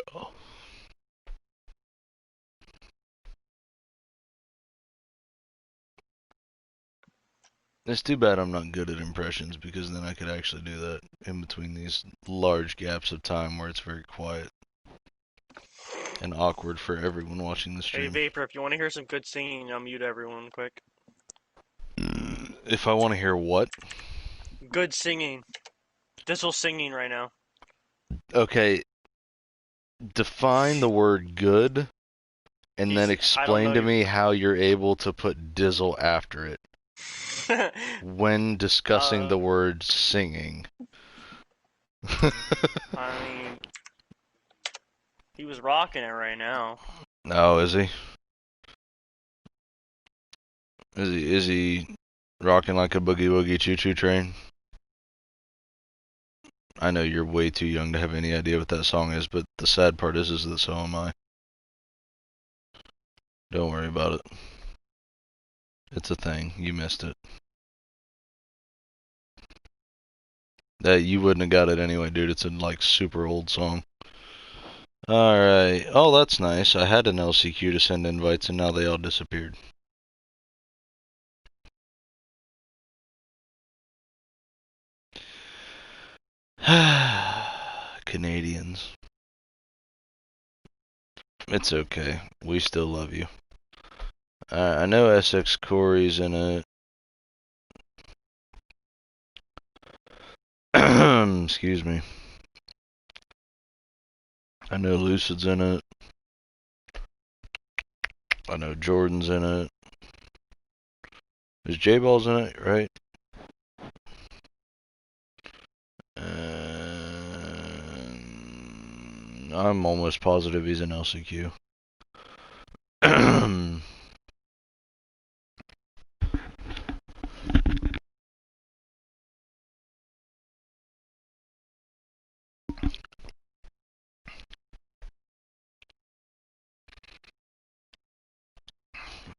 It's too bad I'm not good at impressions, because then I could actually do that in between these large gaps of time where it's very quiet and awkward for everyone watching the stream. Hey Vapor, if you want to hear some good singing, I'll mute everyone quick. If I want to hear what? Good singing. Dizzle's singing right now. Okay. Define the word good, and then explain to me how you're able to put Dizzle after it when discussing the word singing. I mean, he was rocking it right now. Oh, is he? Is he rocking like a boogie woogie choo choo train? I know you're way too young to have any idea what that song is, but the sad part is that so am I. Don't worry about it. It's a thing. You missed it. You wouldn't have got it anyway, dude. It's a like super old song. Alright. Oh, that's nice. I had an LCQ to send invites and now they all disappeared. Canadians. It's okay. We still love you. I know SX Corey's in it. Excuse me. I know Lucid's in it. I know Jordan's in it. Is J-Ball's in it, right? I'm almost positive he's in LCQ.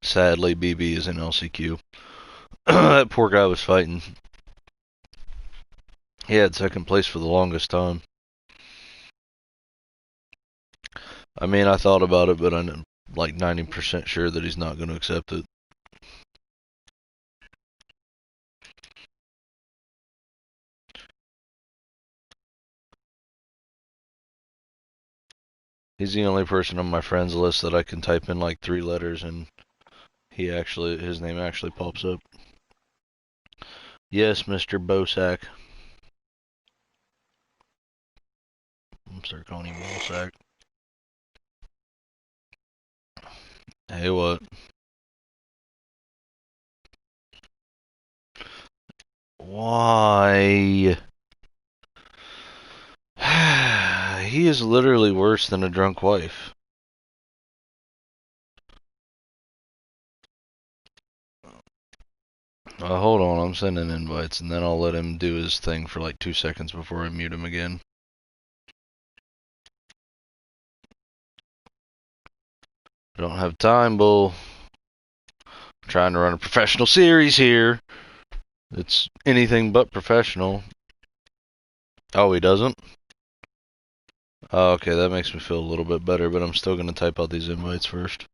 Sadly, BB is in LCQ. That poor guy was fighting. He had second place for the longest time. I mean, I thought about it, but I'm like 90% sure that he's not going to accept it. He's the only person on my friends list that I can type in like 3 letters and his name actually pops up. Yes, Mr. Bosack. I'm start calling him Bosack. Hey, what? Why? He is literally worse than a drunk wife. Hold on, I'm sending invites, and then I'll let him do his thing for like 2 seconds before I mute him again. I don't have time, bull. I'm trying to run a professional series here. It's anything but professional. Oh, he doesn't? Oh, okay, that makes me feel a little bit better, but I'm still going to type out these invites first.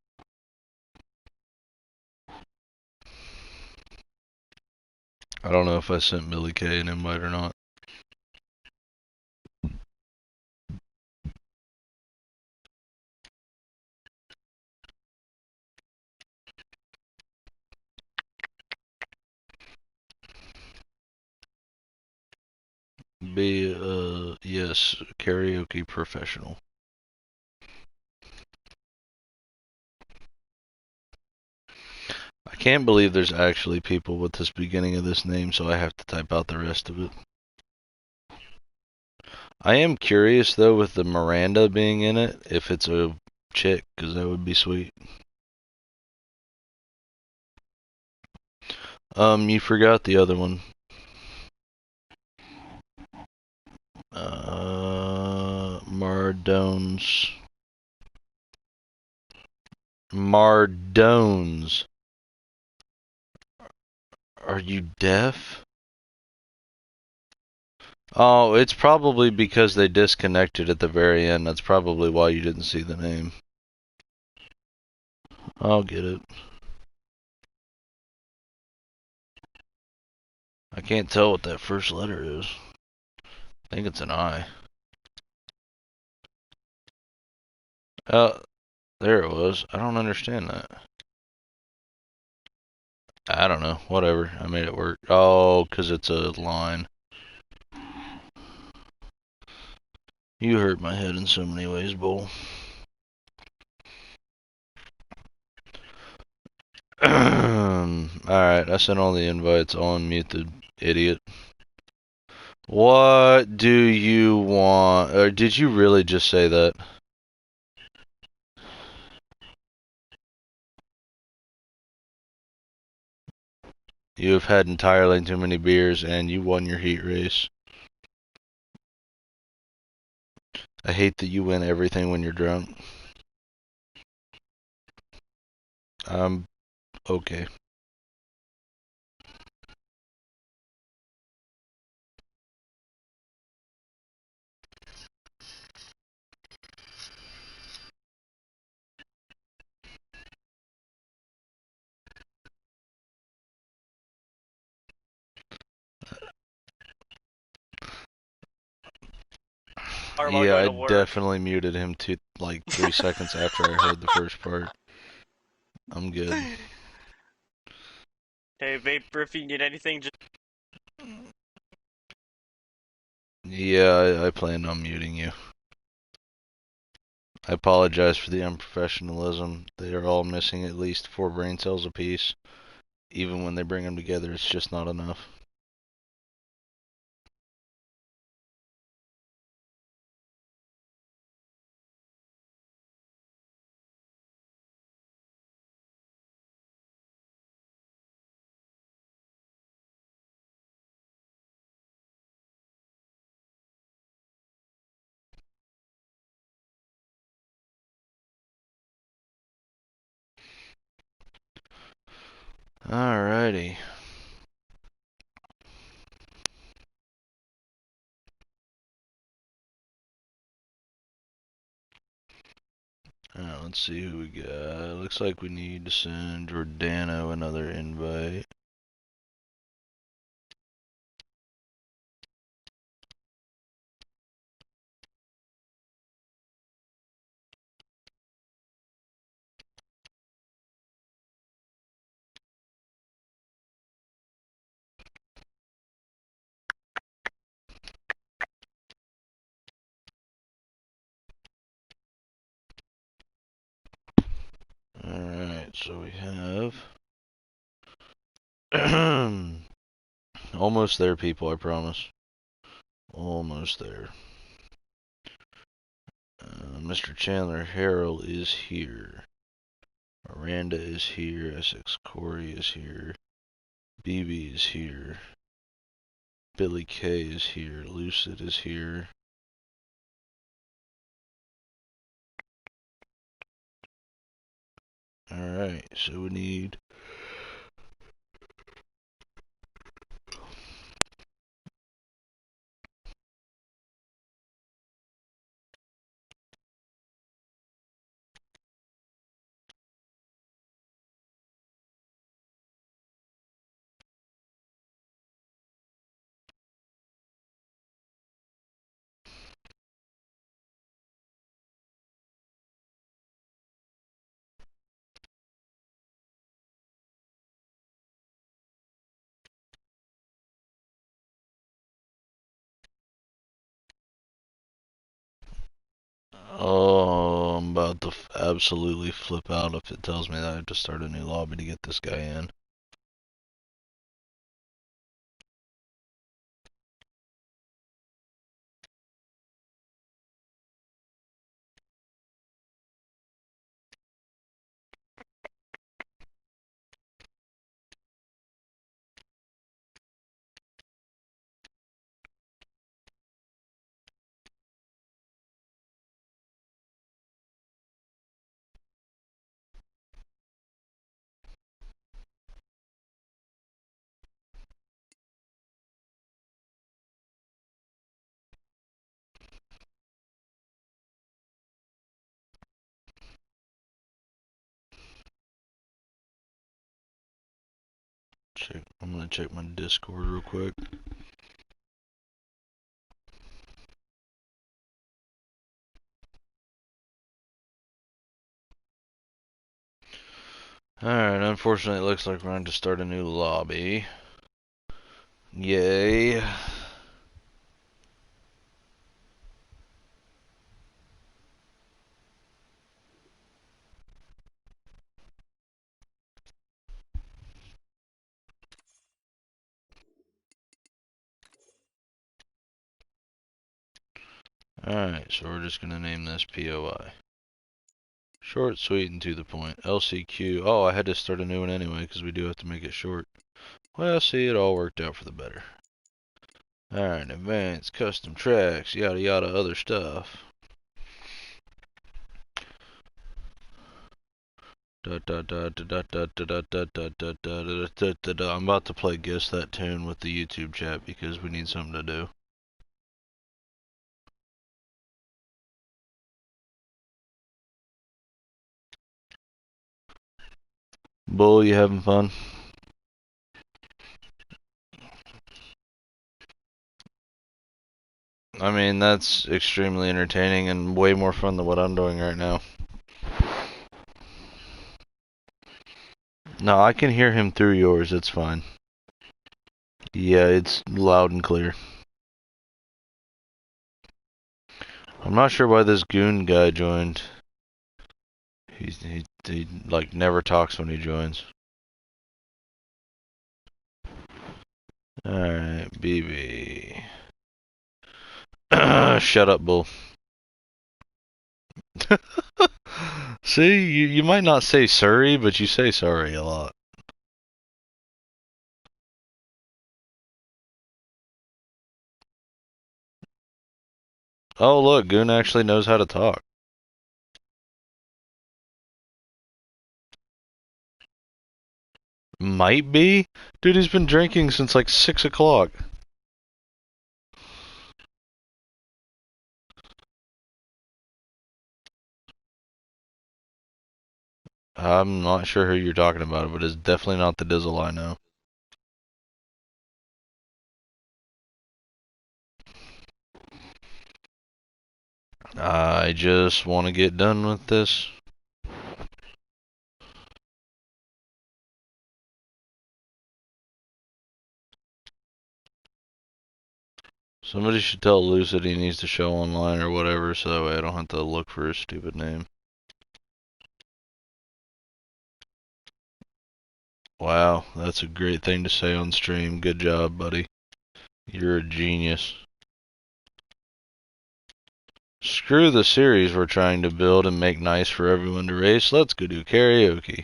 I don't know if I sent Billy K an invite or not. Be, yes, karaoke professional. I can't believe there's actually people with this beginning of this name, so I have to type out the rest of it. I am curious, though, with the Miranda being in it, if it's a chick, because that would be sweet. You forgot the other one. Mardones. Mardones. Are you deaf? Oh, it's probably because they disconnected at the very end. That's probably why you didn't see the name. I'll get it. I can't tell what that first letter is. I think it's an I. There it was. I don't understand that. I don't know. Whatever. I made it work. Oh, because it's a line. You hurt my head in so many ways, Bull. Alright, I sent all the invites. I'll unmute the idiot. What do you want? Or did you really just say that? You have had entirely too many beers and you won your heat race. I hate that you win everything when you're drunk. Okay. Yeah, I definitely muted him to like 3 seconds after I heard the first part. I'm good. Hey, Vapor, if you need anything, just... Yeah, I planned on muting you. I apologize for the unprofessionalism. They are all missing at least 4 brain cells apiece. Even when they bring them together, it's just not enough. Alrighty. Let's see who we got. Looks like we need to send Jordano another invite. Alright, so we have... Almost there, people, I promise. Almost there. Mr. Chandler Harrell is here. Miranda is here. Essex Corey is here. BB is here. Billy K is here. Lucid is here. Alright, so we need... absolutely flip out if it tells me that I have to start a new lobby to get this guy in. I'm gonna check my Discord real quick. Alright, unfortunately it looks like we're going to start a new lobby. Yay. Alright, so we're just going to name this POI. Short, sweet, and to the point. LCQ. Oh, I had to start a new one anyway because we do have to make it short. Well, see, it all worked out for the better. Alright, advanced, custom tracks, yada yada other stuff. I'm about to play Guess That Tune with the YouTube chat because we need something to do. Bull, you having fun? I mean, that's extremely entertaining and way more fun than what I'm doing right now. No, I can hear him through yours, it's fine. Yeah, it's loud and clear. I'm not sure why this goon guy joined. He like never talks when he joins. Alright, BB. Shut up, Bull. See, you might not say sorry, but you say sorry a lot. Oh, look, Goon actually knows how to talk. Might be? Dude, he's been drinking since like 6 o'clock. I'm not sure who you're talking about, but it's definitely not the Dizzle I know. I just want to get done with this. Somebody should tell Lucid he needs to show online or whatever, so that way I don't have to look for his stupid name. Wow, that's a great thing to say on stream. Good job, buddy. You're a genius. Screw the series we're trying to build and make nice for everyone to race. Let's go do karaoke.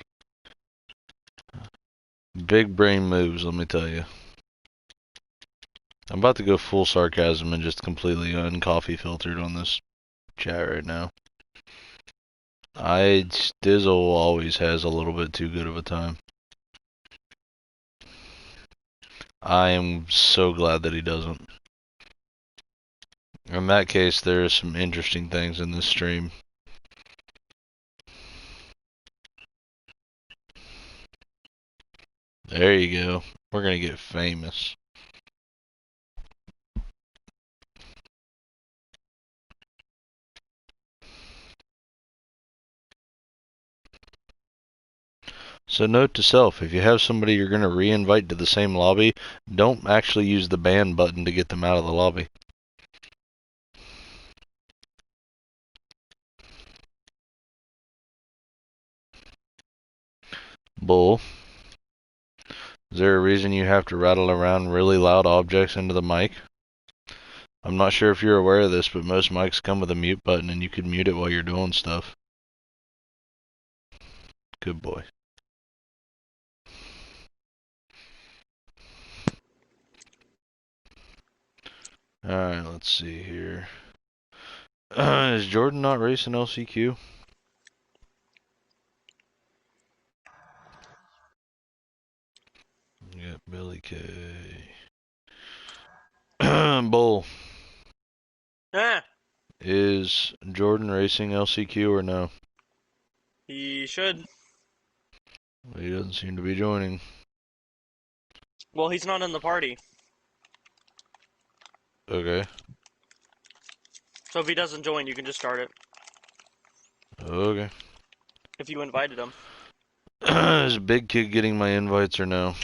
Big brain moves, let me tell you. I'm about to go full sarcasm and just completely uncoffee filtered on this chat right now. Dizzle always has a little bit too good of a time. I am so glad that he doesn't. In that case, there are some interesting things in this stream. There you go. We're gonna get famous. So note to self, if you have somebody you're going to re-invite to the same lobby, don't actually use the ban button to get them out of the lobby. Bull. Is there a reason you have to rattle around really loud objects into the mic? I'm not sure if you're aware of this, but most mics come with a mute button and you can mute it while you're doing stuff. Good boy. Alright, let's see here. Is Jordan not racing LCQ? Yep, Billy K. Bull. Ah, Is Jordan racing LCQ or no? he should. He doesn't seem to be joining. Well, he's not in the party. Okay. So if he doesn't join, you can just start it. Okay. If you invited him. Is Big Kid getting my invites or no?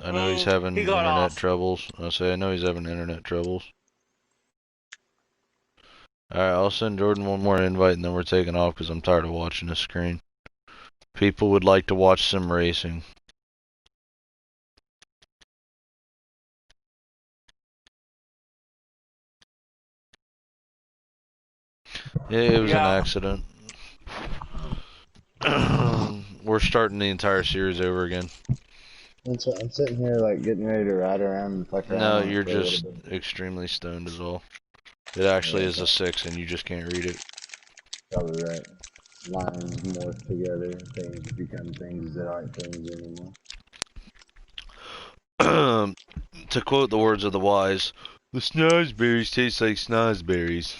I know he's having he got internet off. troubles. I know he's having internet troubles. Alright, I'll send Jordan one more invite and then we're taking off because I'm tired of watching this screen. People would like to watch some racing. Yeah, it was an accident. We're starting the entire series over again. I'm sitting here like getting ready to ride around and fuck around. No, you're just extremely stoned is all. It actually is a 6 and you just can't read it. Probably right. Lines morph together, things become things that aren't things anymore. To quote the words of the wise, the snozberries taste like snozberries.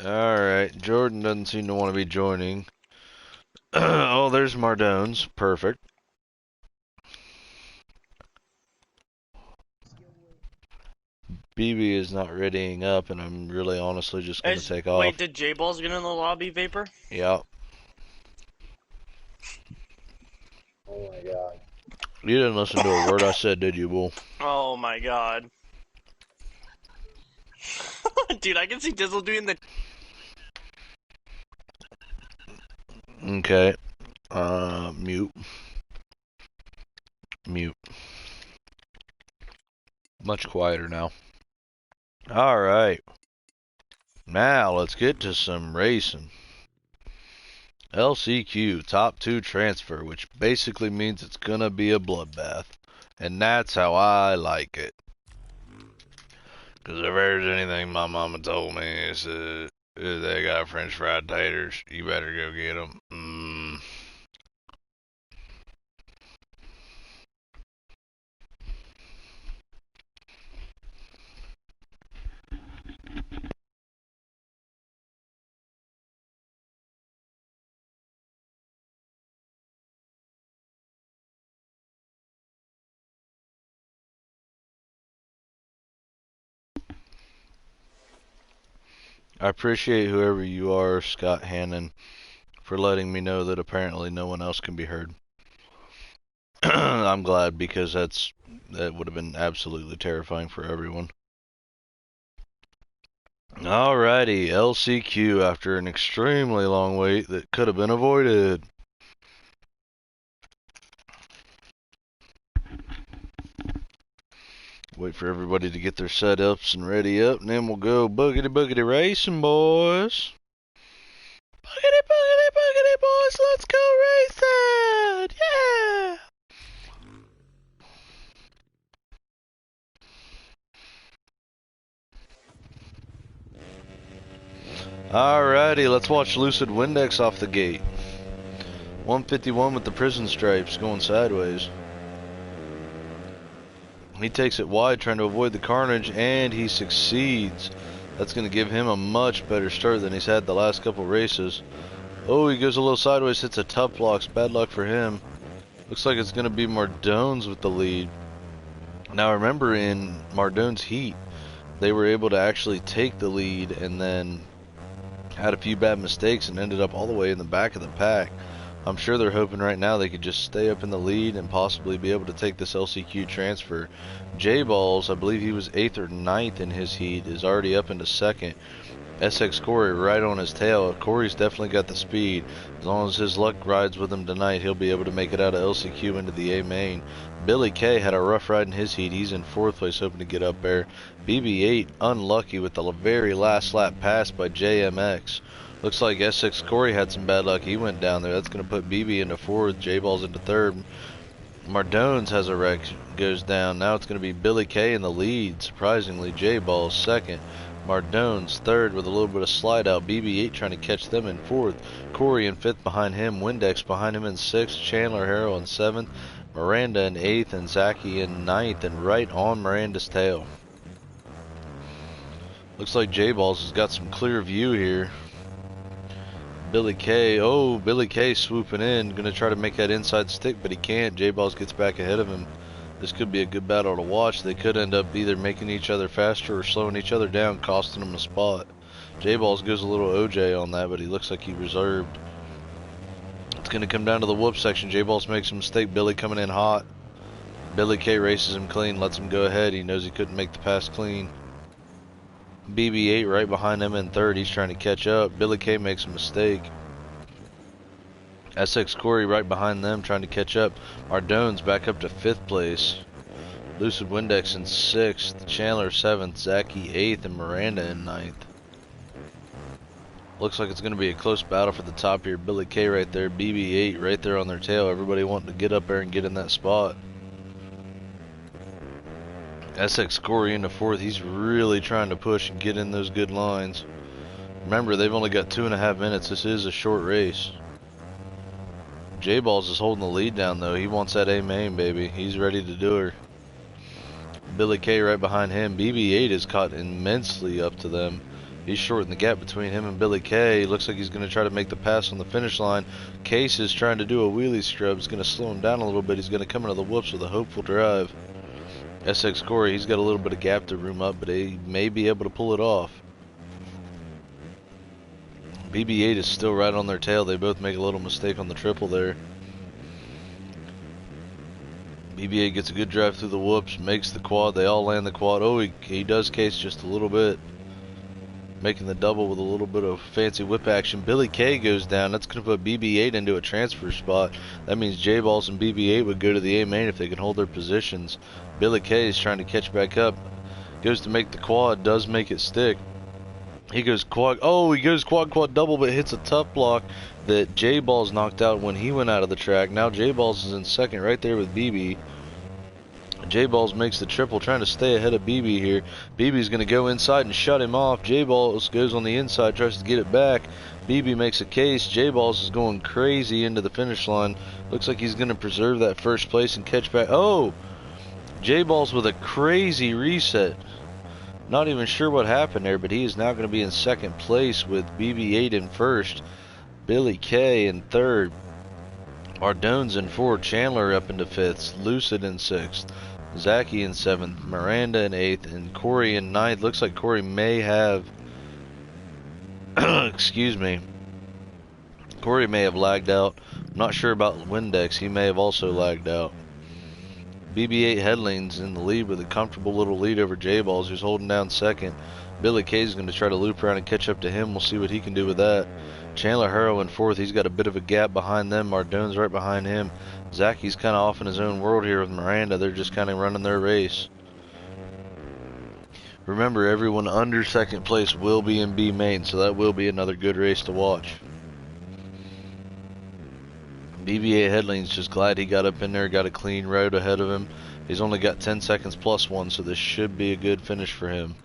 Alright, Jordan doesn't seem to want to be joining. Oh, there's Mardones. Perfect. BB is not readying up, and I'm really honestly just going to take off. Wait, did J-Balls get in the lobby, Vapor? Yeah. Oh my god. You didn't listen to a word I said, did you, Bull? Oh my god. Dude, I can see Dizzle doing the... Okay. Mute. Mute. Much quieter now. Alright. Now, let's get to some racing. LCQ, top 2 transfer, which basically means it's gonna be a bloodbath. And that's how I like it. Because if there's anything my mama told me, is if they got french fried taters, you better go get them. I appreciate whoever you are, Scott Hannon, for letting me know that apparently no one else can be heard. I'm glad because that would have been absolutely terrifying for everyone. Alrighty, LCQ after an extremely long wait that could have been avoided. Wait for everybody to get their setups and ready up, and then we'll go boogity boogity racing, boys. Boogity boogity boogity, boys, let's go racing! Yeah! Alrighty, let's watch Lucid Windex off the gate. 151 with the prison stripes going sideways. He takes it wide trying to avoid the carnage, and he succeeds. That's going to give him a much better start than he's had the last couple races. Oh, he goes a little sideways, hits a tough blocks. Bad luck for him. Looks like it's going to be Mardones with the lead. Now remember, in Mardone's heat, they were able to actually take the lead and then had a few bad mistakes and ended up all the way in the back of the pack. I'm sure they're hoping right now they could just stay up in the lead and possibly be able to take this LCQ transfer. J-Balls, I believe he was 8th or 9th in his heat, is already up into 2nd. SX Corey right on his tail. Corey's definitely got the speed. As long as his luck rides with him tonight, he'll be able to make it out of LCQ into the A main. Billy K had a rough ride in his heat. He's in 4th place, hoping to get up there. BB8 unlucky with the very last lap pass by JMX. Looks like SX Corey had some bad luck. He went down there. That's going to put BB into 4th, J-Balls into 3rd. Mardones has a wreck, goes down. Now it's going to be Billy K in the lead. Surprisingly, J-Balls 2nd. Mardones 3rd with a little bit of slide out. BB8 trying to catch them in 4th. Corey in 5th behind him. Windex behind him in 6th. Chandler Harrow in 7th. Miranda in 8th. And Zaki in 9th. And right on Miranda's tail. Looks like J-Balls has got some clear view here. Billy K. Oh, Billy K swooping in. Going to try to make that inside stick, but he can't. J-Balls gets back ahead of him. This could be a good battle to watch. They could end up either making each other faster or slowing each other down, costing them a spot. J-Balls goes a little OJ on that, but he looks like he reserved. It's going to come down to the whoop section. J-Balls makes a mistake. Billy coming in hot. Billy K races him clean, lets him go ahead. He knows he couldn't make the pass clean. BB8 right behind him in 3rd. He's trying to catch up. Billy K makes a mistake. SX Corey right behind them trying to catch up. Mardones back up to 5th place. Lucid Windex in 6th. Chandler 7th. Zaki 8th. And Miranda in 9th. Looks like it's going to be a close battle for the top here. Billy K right there. BB8 right there on their tail. Everybody wanting to get up there and get in that spot. SX Corey into 4th. He's really trying to push and get in those good lines. Remember, they've only got 2.5 minutes. This is a short race. J-Balls is holding the lead down though. He wants that A main, baby. He's ready to do her. Billy K right behind him. BB8 is caught immensely up to them. He's shorting the gap between him and Billy K. Looks like he's going to try to make the pass on the finish line. Case is trying to do a wheelie scrub. It's going to slow him down a little bit. He's going to come into the whoops with a hopeful drive. SX Corey, he's got a little bit of gap to room up, but he may be able to pull it off. BB8 is still right on their tail. They both make a little mistake on the triple there. BB8 gets a good drive through the whoops, makes the quad. They all land the quad. Oh, he does Case just a little bit. Making the double with a little bit of fancy whip action. Billy K goes down. That's going to put BB8 into a transfer spot. That means J-Balls and BB8 would go to the A main if they can hold their positions. Billy K is trying to catch back up. Goes to make the quad. Does make it stick. He goes quad. Oh, he goes quad double, but hits a tough block that J-Balls knocked out when he went out of the track. Now J-Balls is in 2nd right there with BB. J-Balls makes the triple, trying to stay ahead of BB here. BB's going to go inside and shut him off. J-Balls goes on the inside, tries to get it back. BB makes a case. J-Balls is going crazy into the finish line. Looks like he's going to preserve that 1st place and catch back. Oh! J-Balls with a crazy reset. Not even sure what happened there, but he is now going to be in 2nd place with BB8 in 1st. Billy K in 3rd. Mardones in 4th. Chandler up into 5th. Lucid in 6th. Zaki in 7th. Miranda in 8th. And Corey in 9th. Looks like Corey may have... excuse me. Corey may have lagged out. I'm not sure about Windex. He may have also lagged out. BB8 Headlings in the lead with a comfortable little lead over J-Balls, who's holding down 2nd. Billy K is going to try to loop around and catch up to him. We'll see what he can do with that. Chandler Harrow in 4th. He's got a bit of a gap behind them. Mardone's right behind him. Zaki's kind of off in his own world here with Miranda. They're just kind of running their race. Remember, everyone under 2nd place will be in B main, so that will be another good race to watch. BB8 Headling's just glad he got up in there, got a clean road ahead of him. He's only got 10 seconds plus 1, so this should be a good finish for him.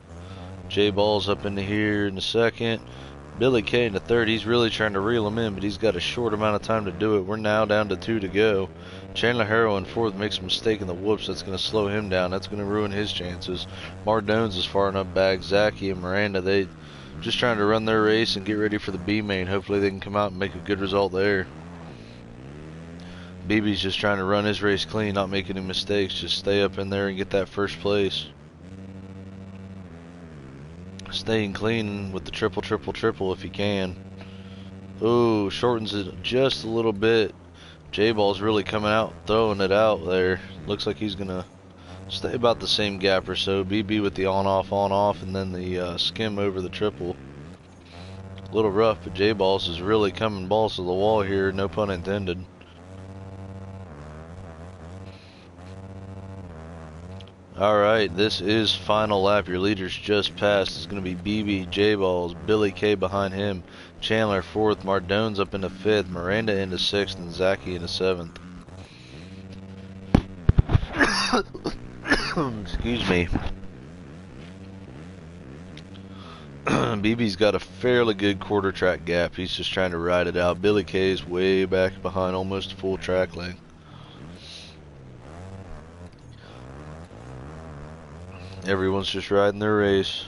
J-Balls up into here in the 2nd. Billy K in the 3rd. He's really trying to reel him in, but he's got a short amount of time to do it. We're now down to 2 to go. Chandler Harrow in 4th makes a mistake in the whoops. That's going to slow him down. That's going to ruin his chances. Mardones is far enough back. Zaki and Miranda, they just trying to run their race and get ready for the B main. Hopefully they can come out and make a good result there. BB's just trying to run his race clean, not make any mistakes. Just stay up in there and get that 1st place. Staying clean with the triple if he can. Ooh, Oh, shortens it just a little bit. J-Ball's really coming out, throwing it out there. Looks like he's gonna stay about the same gap or so. BB with the on-off, and then the skim over the triple. A little rough, but J-Balls is really coming balls to the wall here, no pun intended. Alright, this is final lap. Your leaders just passed. It's going to be BB, J-Balls, Billy K behind him, Chandler 4th, Mardone's up into 5th, Miranda into 6th, and Zachy into 7th. Excuse me. BB's got a fairly good quarter track gap. He's just trying to ride it out. Billy K's way back behind, almost full track length. Everyone's just riding their race.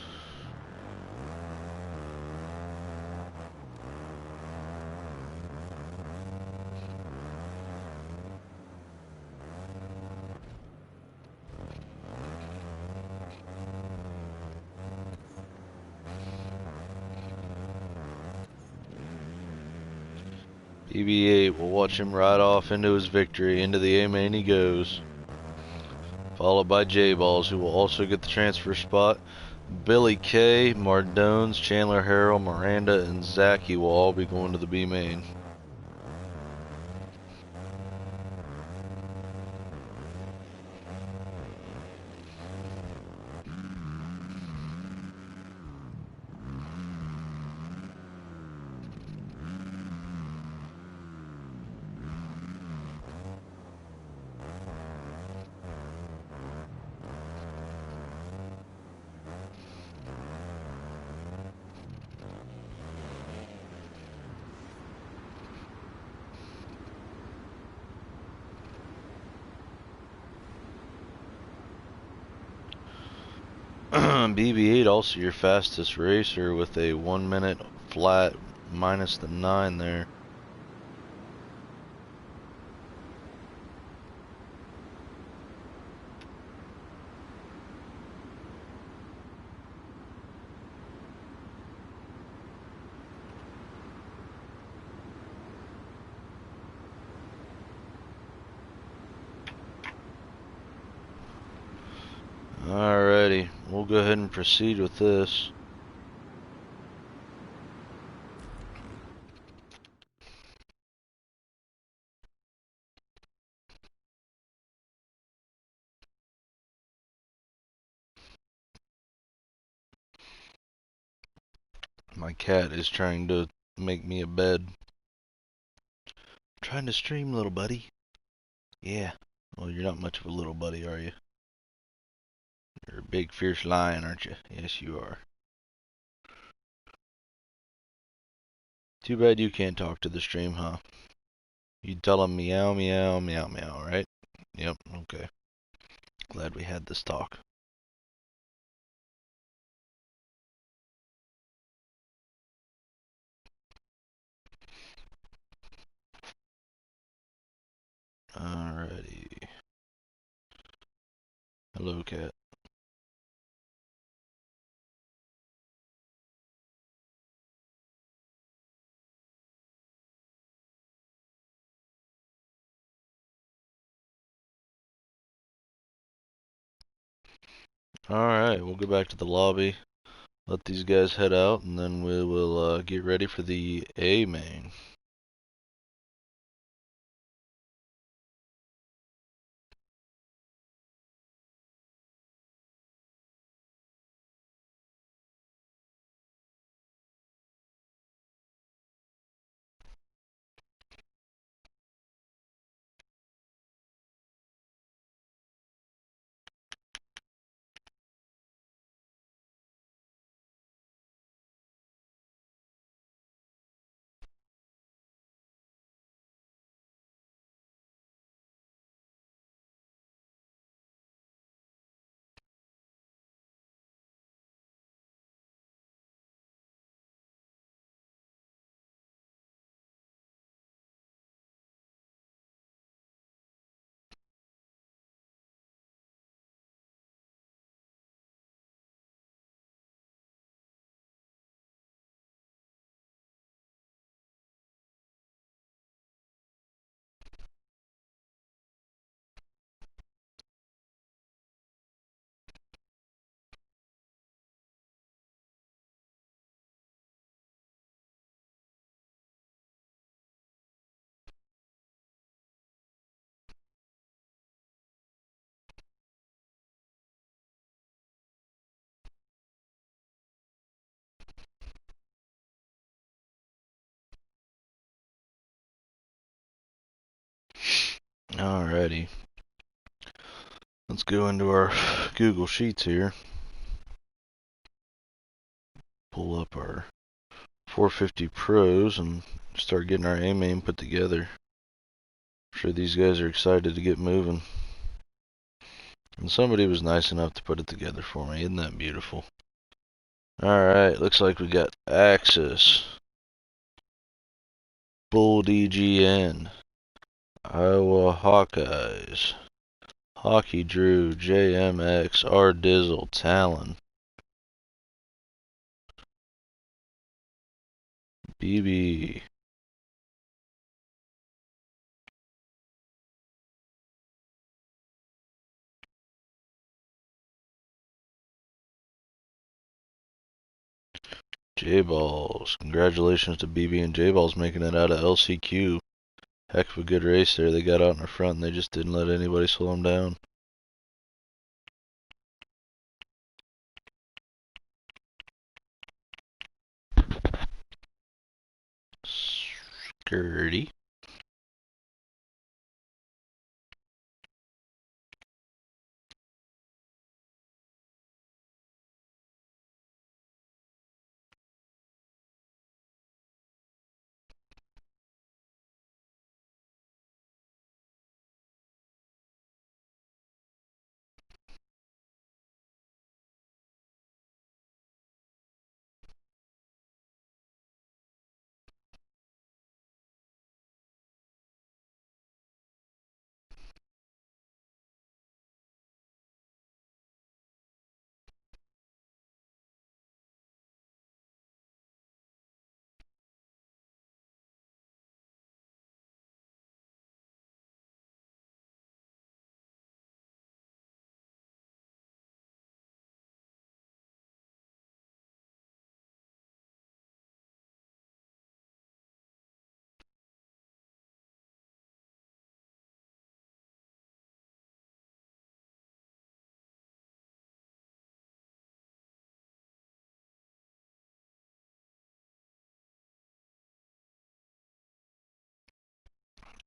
BB8 will watch him ride off into his victory. Into the A-main he goes. Followed by J-Balls, who will also get the transfer spot. Billy K, Mardones, Chandler Harrell, Miranda, and Zachy will all be going to the B-main. BB8 also your fastest racer with a 1 minute flat minus the 9 there. Alrighty, we'll go ahead and proceed with this. My cat is trying to make me a bed. Trying to stream, little buddy. Yeah. Well, you're not much of a little buddy, are you? You're a big, fierce lion, aren't you? Yes, you are. Too bad you can't talk to the stream, huh? You'd tell him meow, meow, meow, meow, right? Yep, okay. Glad we had this talk. Alrighty. Hello, cat. Alright, we'll go back to the lobby. Let these guys head out, and then we will get ready for the A main. Alrighty. Let's go into our Google Sheets here. Pull up our 450 Pros and start getting our aim put together. I'm sure these guys are excited to get moving. And somebody was nice enough to put it together for me. Isn't that beautiful? Alright, looks like we got Axis, Bull DGN, Iowa Hawkeyes, Hockey Drew, JMX, R Dizzle, Talon, BB, J-Balls. Congratulations to BB and J-Balls making it out of LCQ. Heck of a good race there. They got out in the front and they just didn't let anybody slow them down. Skirty.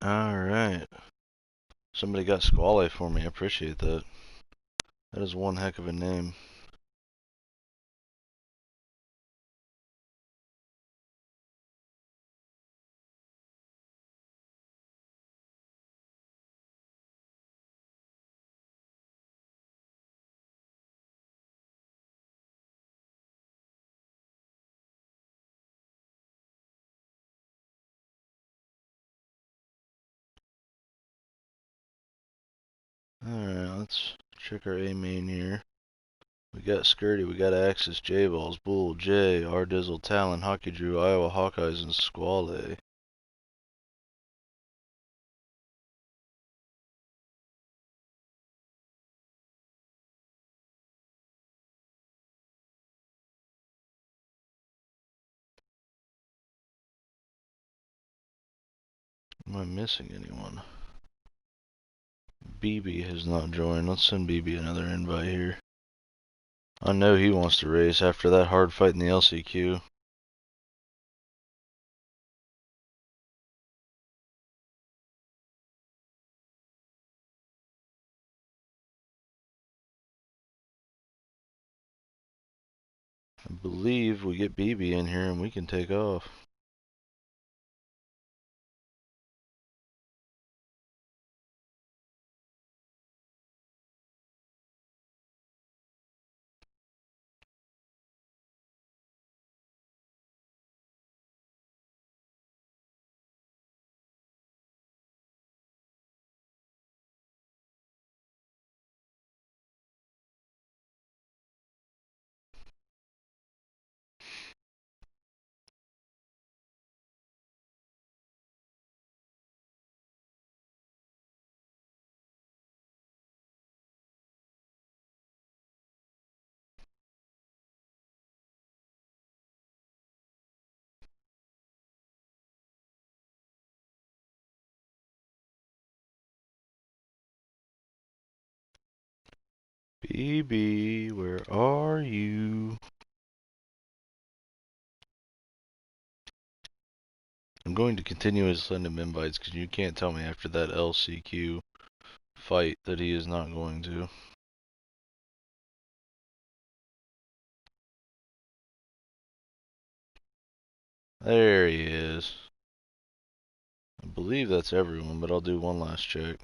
Alright. Somebody got Squale for me. I appreciate that. That is one heck of a name. Alright, let's check our A main here. We got Skirty, we got Axis, J-Balls, Bull, J, R Dizzle, Talon, Hockey Drew, Iowa Hawkeyes, and Squale. Am I missing anyone? BB has not joined. Let's send BB another invite here. I know he wants to race after that hard fight in the LCQ. I believe we get BB in here and we can take off. BB, where are you? I'm going to continue to send him invites because you can't tell me after that LCQ fight that he is not going to. There he is. I believe that's everyone, but I'll do one last check.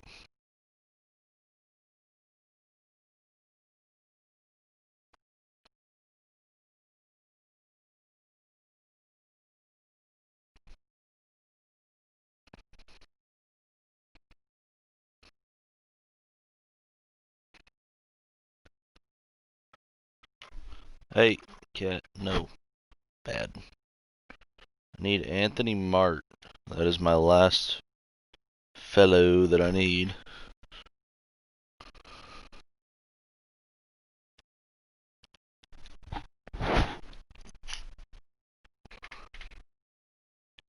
Hey, cat, no. Bad. I need Anthony Mart. That is my last fellow that I need.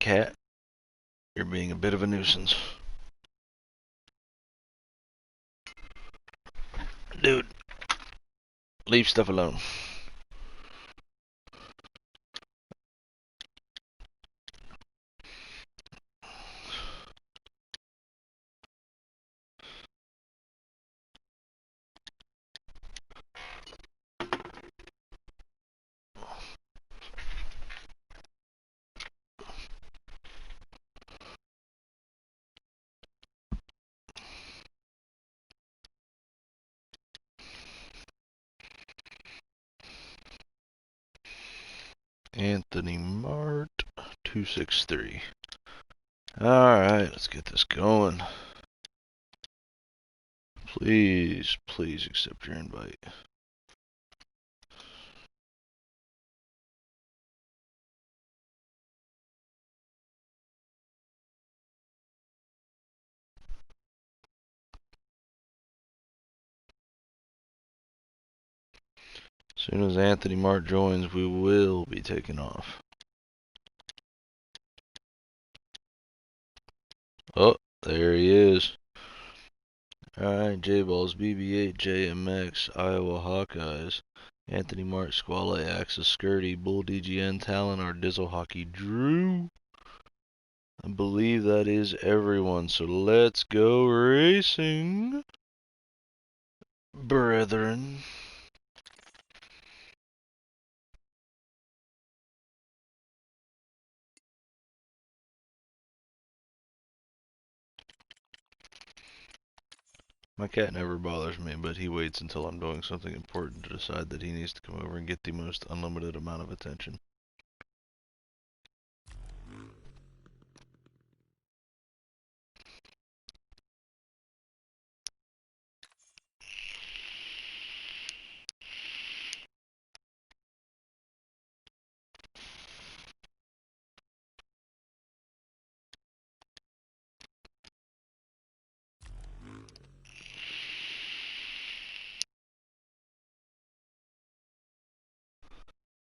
Cat, you're being a bit of a nuisance. Dude, leave stuff alone. Anthony Mart, 263. Alright, let's get this going. Please, please accept your invite. As soon as Anthony Mart joins, we will be taking off. Oh, there he is. Alright, J-Balls, BB-8, JMX, Iowa Hawkeyes, Anthony Mart, Squale, Axis, Skirty, Bull DGN, Talon, our Dizzle Hockey, Drew. I believe that is everyone, so let's go racing, brethren. My cat never bothers me, but he waits until I'm doing something important to decide that he needs to come over and get the most unlimited amount of attention.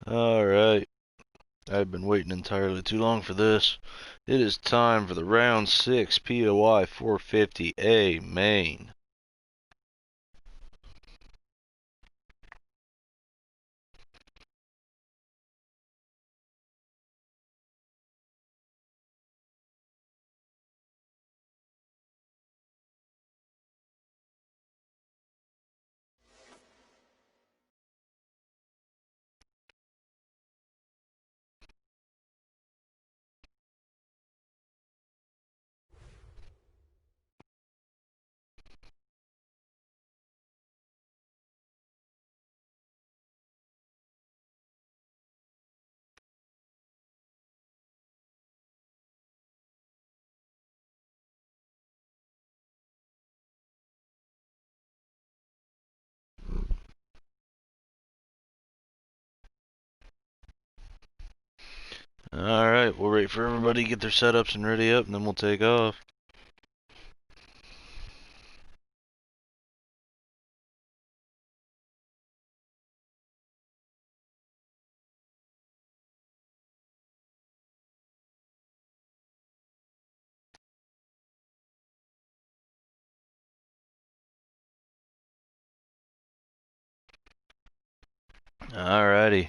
Alright. I've been waiting entirely too long for this. It is time for the round 6 POI 450A main. Alright, we'll wait for everybody to get their setups and ready up, and then we'll take off. Alrighty.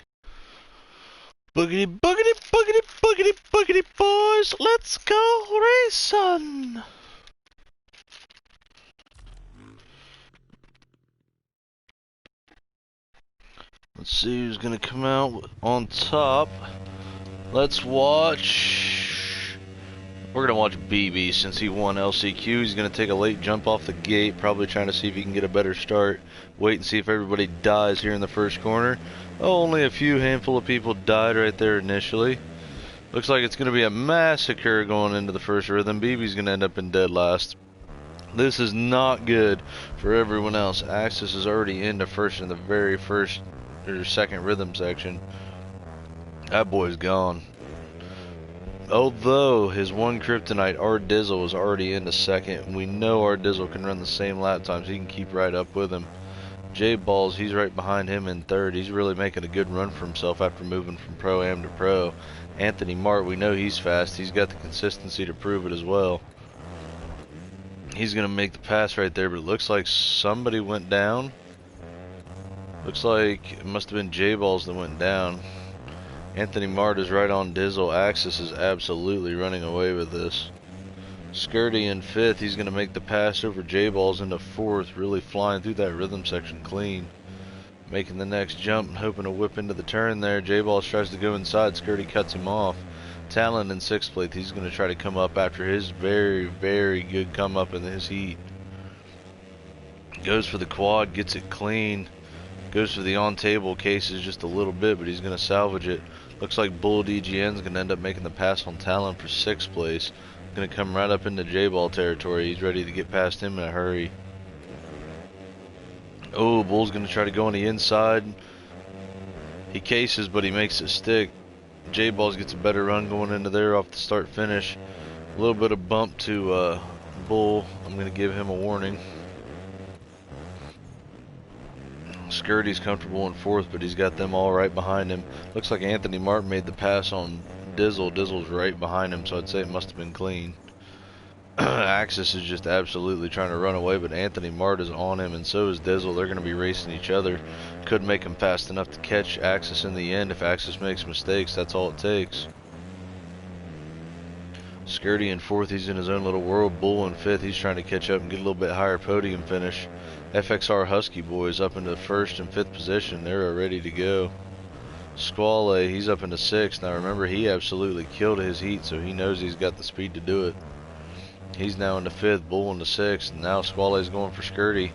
Boogity, boogity, boogity, boogity, boogity boys, let's go racing! Let's see who's gonna come out on top. Let's watch. We're gonna watch BB since he won LCQ. He's gonna take a late jump off the gate, probably trying to see if he can get a better start. Wait and see if everybody dies here in the first corner. Oh, only a few handful of people died right there initially. Looks like it's gonna be a massacre going into the first rhythm. BB's gonna end up in dead last. This is not good for everyone else. Axis is already into first in the very first or second rhythm section. That boy's gone. Although his one kryptonite, our Dizzle, was already into second, we know our Dizzle can run the same lap times. He can keep right up with him. J-Balls, he's right behind him in third. He's really making a good run for himself after moving from Pro-Am to Pro. Anthony Mart, we know he's fast. He's got the consistency to prove it as well. He's going to make the pass right there, but it looks like somebody went down. Looks like it must have been J-Balls that went down. Anthony Mart is right on Dizzle. Axis is absolutely running away with this. Skirty in fifth. He's going to make the pass over J-Balls into fourth, really flying through that rhythm section clean. Making the next jump and hoping to whip into the turn there. J-Balls tries to go inside. Skirty cuts him off. Talon in sixth place. He's going to try to come up after his very, very good come up in his heat. Goes for the quad, gets it clean. Goes for the on-table cases just a little bit, but he's going to salvage it. Looks like Bull DGN's going to end up making the pass on Talon for sixth place. Going to come right up into J-Ball territory. He's ready to get past him in a hurry. Oh, Bull's going to try to go on the inside. He cases, but he makes it stick. J-Balls gets a better run going into there off the start-finish. A little bit of bump to Bull. I'm going to give him a warning. Skirty's comfortable in fourth, but he's got them all right behind him. Looks like Anthony Martin made the pass on Dizzle. Dizzle's right behind him, so I'd say it must have been clean. Axis is just absolutely trying to run away, but Anthony Mart is on him, and so is Dizzle. They're going to be racing each other. Could make him fast enough to catch Axis in the end. If Axis makes mistakes, that's all it takes. Skirty in fourth, he's in his own little world. Bull in fifth, he's trying to catch up and get a little bit higher podium finish. FXR Husky Boys up into first and fifth position. They're ready to go. Squale, he's up into sixth. Now remember, he absolutely killed his heat, so he knows he's got the speed to do it. He's now into fifth, Bull into sixth. And now Squale's going for Skirty.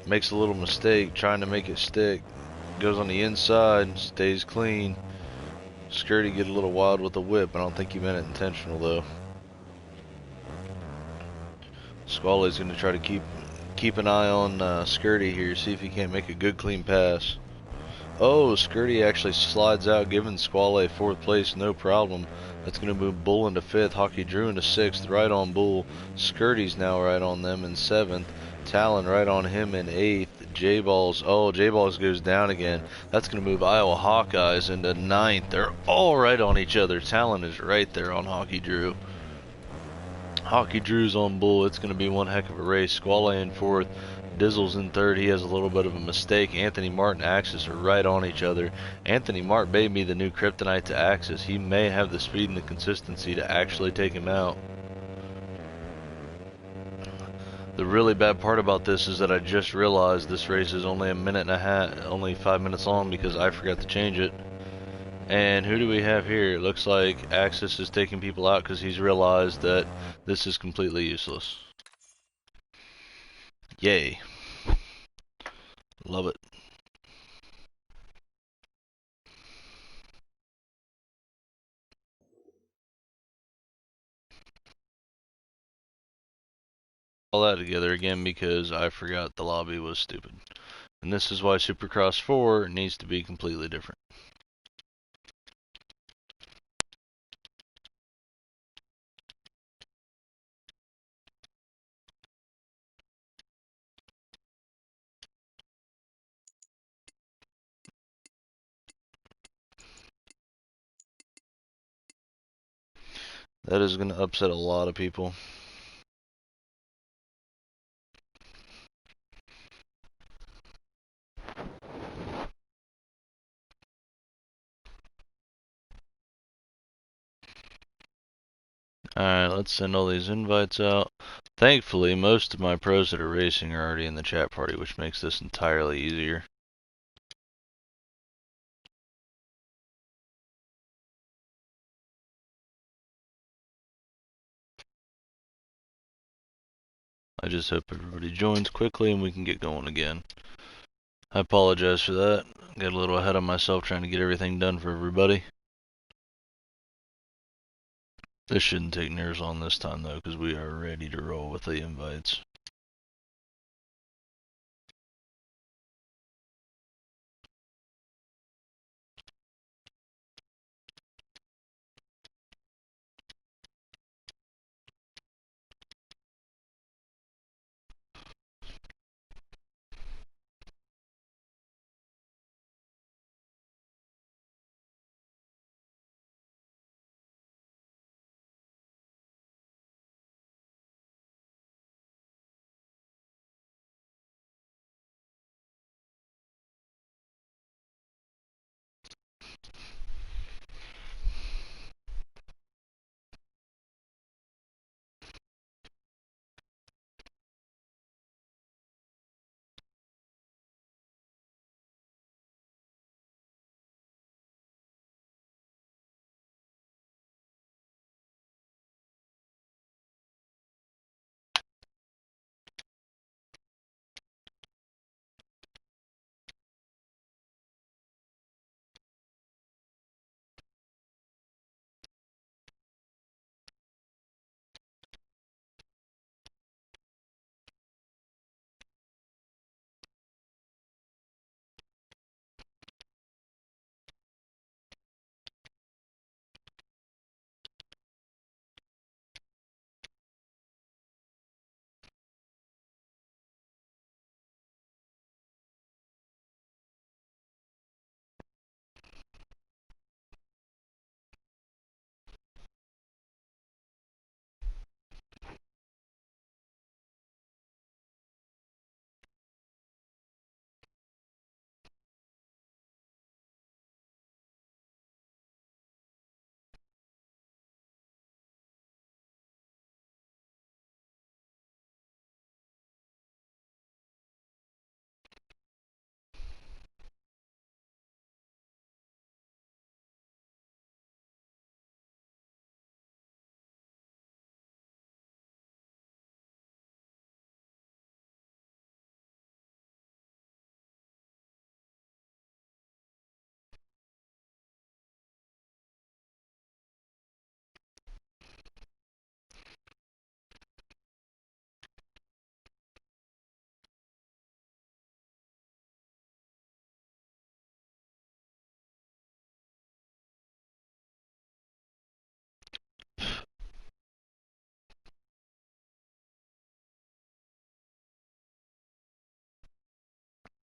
Makes a little mistake, trying to make it stick. Goes on the inside, stays clean. Skirty get a little wild with the whip. I don't think he meant it intentional though. Squale's going to try to keep an eye on Skirty here, see if he can't make a good clean pass. Oh, Skirty actually slides out, giving Squale fourth place, no problem. That's going to move Bull into fifth, Hockey Drew into sixth, right on Bull. Skirty's now right on them in seventh. Talon right on him in eighth. J-Balls, oh, J-Balls goes down again. That's going to move Iowa Hawkeyes into ninth. They're all right on each other. Talon is right there on Hockey Drew. Hockey Drew's on Bull. It's going to be one heck of a race. Squale in fourth. Dizzle's in third. He has a little bit of a mistake. Anthony Martin and Axis are right on each other. Anthony Martin may be the new kryptonite to Axis. He may have the speed and the consistency to actually take him out. The really bad part about this is that I just realized this race is only a minute and a half, only 5 minutes long because I forgot to change it. And who do we have here? It looks like Axis is taking people out because he's realized that this is completely useless. Yay. Love it. All that together again because I forgot the lobby was stupid. And this is why Supercross 4 needs to be completely different. That is going to upset a lot of people. Alright, let's send all these invites out. Thankfully, most of my pros that are racing are already in the chat party, which makes this entirely easier. I just hope everybody joins quickly and we can get going again. I apologize for that. Got a little ahead of myself trying to get everything done for everybody. This shouldn't take near as long this time though, because we are ready to roll with the invites.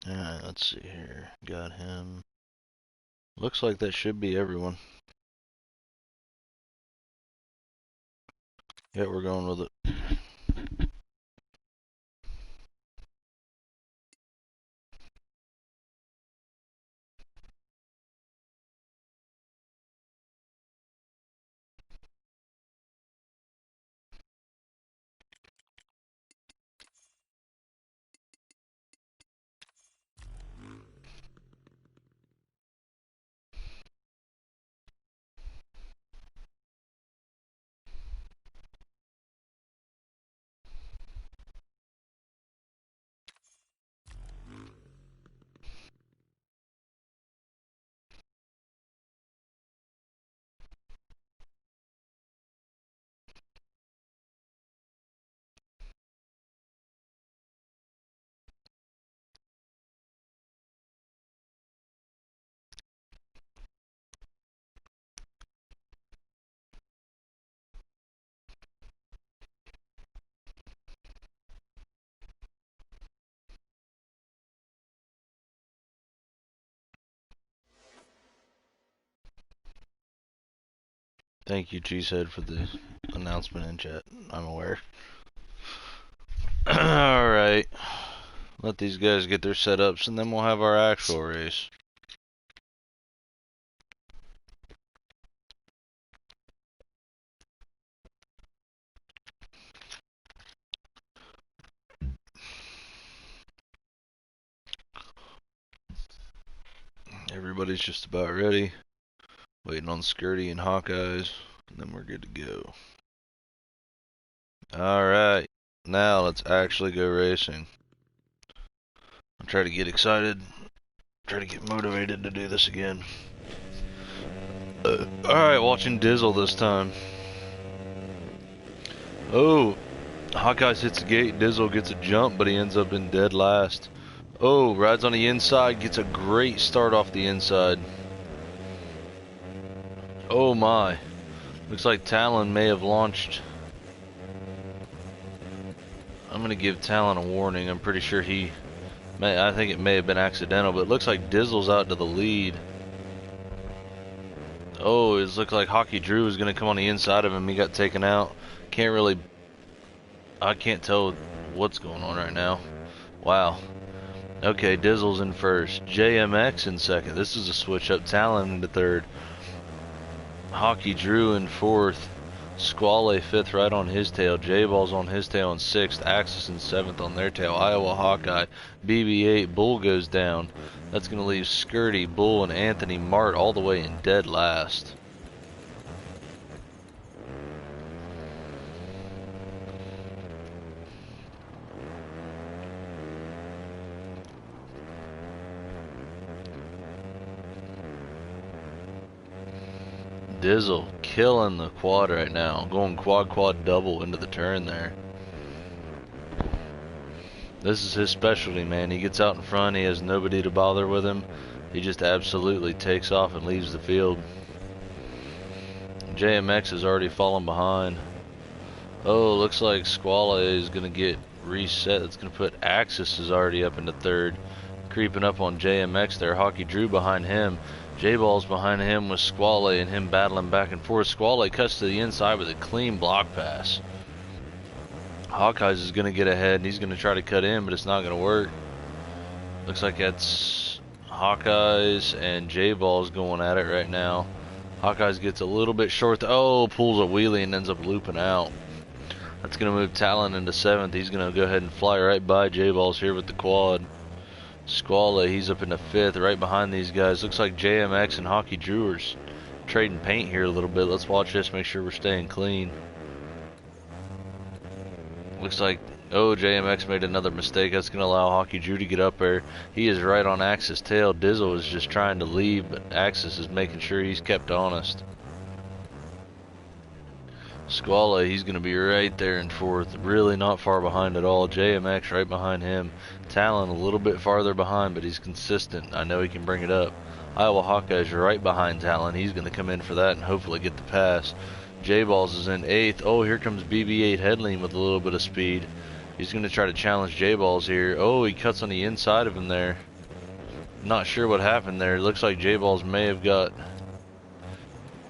Alright, let's see here. Got him. Looks like that should be everyone. Yeah, we're going with it. Thank you, Cheesehead, for the announcement in chat. I'm aware. Alright. Let these guys get their setups and then we'll have our actual race. Everybody's just about ready. Waiting on Skirty and Hawkeyes, and then we're good to go. Alright, now let's actually go racing. I'll try to get excited, try to get motivated to do this again. Alright, watching Dizzle this time. Oh, Hawkeyes hits the gate, Dizzle gets a jump, but he ends up in dead last. Oh, rides on the inside, gets a great start off the inside. Oh my. Looks like Talon may have launched. I'm going to give Talon a warning. I'm pretty sure I think it may have been accidental, but it looks like Dizzle's out to the lead. Oh, it looks like Hockey Drew is going to come on the inside of him. He got taken out. I can't tell what's going on right now. Wow. Okay, Dizzle's in first. JMX in second. This is a switch up. Talon into third. Hockey Drew in fourth. Squale fifth right on his tail. J-Ball's on his tail in sixth. Axis in seventh on their tail. Iowa Hawkeye. BB8. Bull goes down. That's going to leave Skirty, Bull, and Anthony Mart all the way in dead last. Dizzle killing the quad right now, going quad double into the turn there. This is his specialty, man. He gets out in front, he has nobody to bother with him. He just absolutely takes off and leaves the field. JMX has already fallen behind. Oh, looks like Squale is going to get reset. That's going to put Axis is already up into third. Creeping up on JMX there. Hockey Drew behind him. J-Ball's behind him with Squale and him battling back and forth. Squale cuts to the inside with a clean block pass. Hawkeyes is going to get ahead and he's going to try to cut in, but it's not going to work. Looks like that's Hawkeyes and J-Ball's going at it right now. Hawkeyes gets a little bit short. Oh, pulls a wheelie and ends up looping out. That's going to move Talon into seventh. He's going to go ahead and fly right by J-Ball's here with the quad. Squale, he's up into fifth, right behind these guys. Looks like JMX and Hockey Drew are trading paint here a little bit. Let's watch this, make sure we're staying clean. Looks like, oh, JMX made another mistake. That's going to allow Hockey Drew to get up there. He is right on Axis' tail. Dizzle is just trying to leave, but Axis is making sure he's kept honest. Squale, he's going to be right there in fourth, really not far behind at all. JMX right behind him. Talon a little bit farther behind, but he's consistent. I know he can bring it up. Iowa Hawkeyes right behind Talon. He's going to come in for that and hopefully get the pass. J-Balls is in eighth. Oh, here comes BB8 Headling with a little bit of speed. He's going to try to challenge J-Balls here. Oh, he cuts on the inside of him there. Not sure what happened there. Looks like J-Balls may have got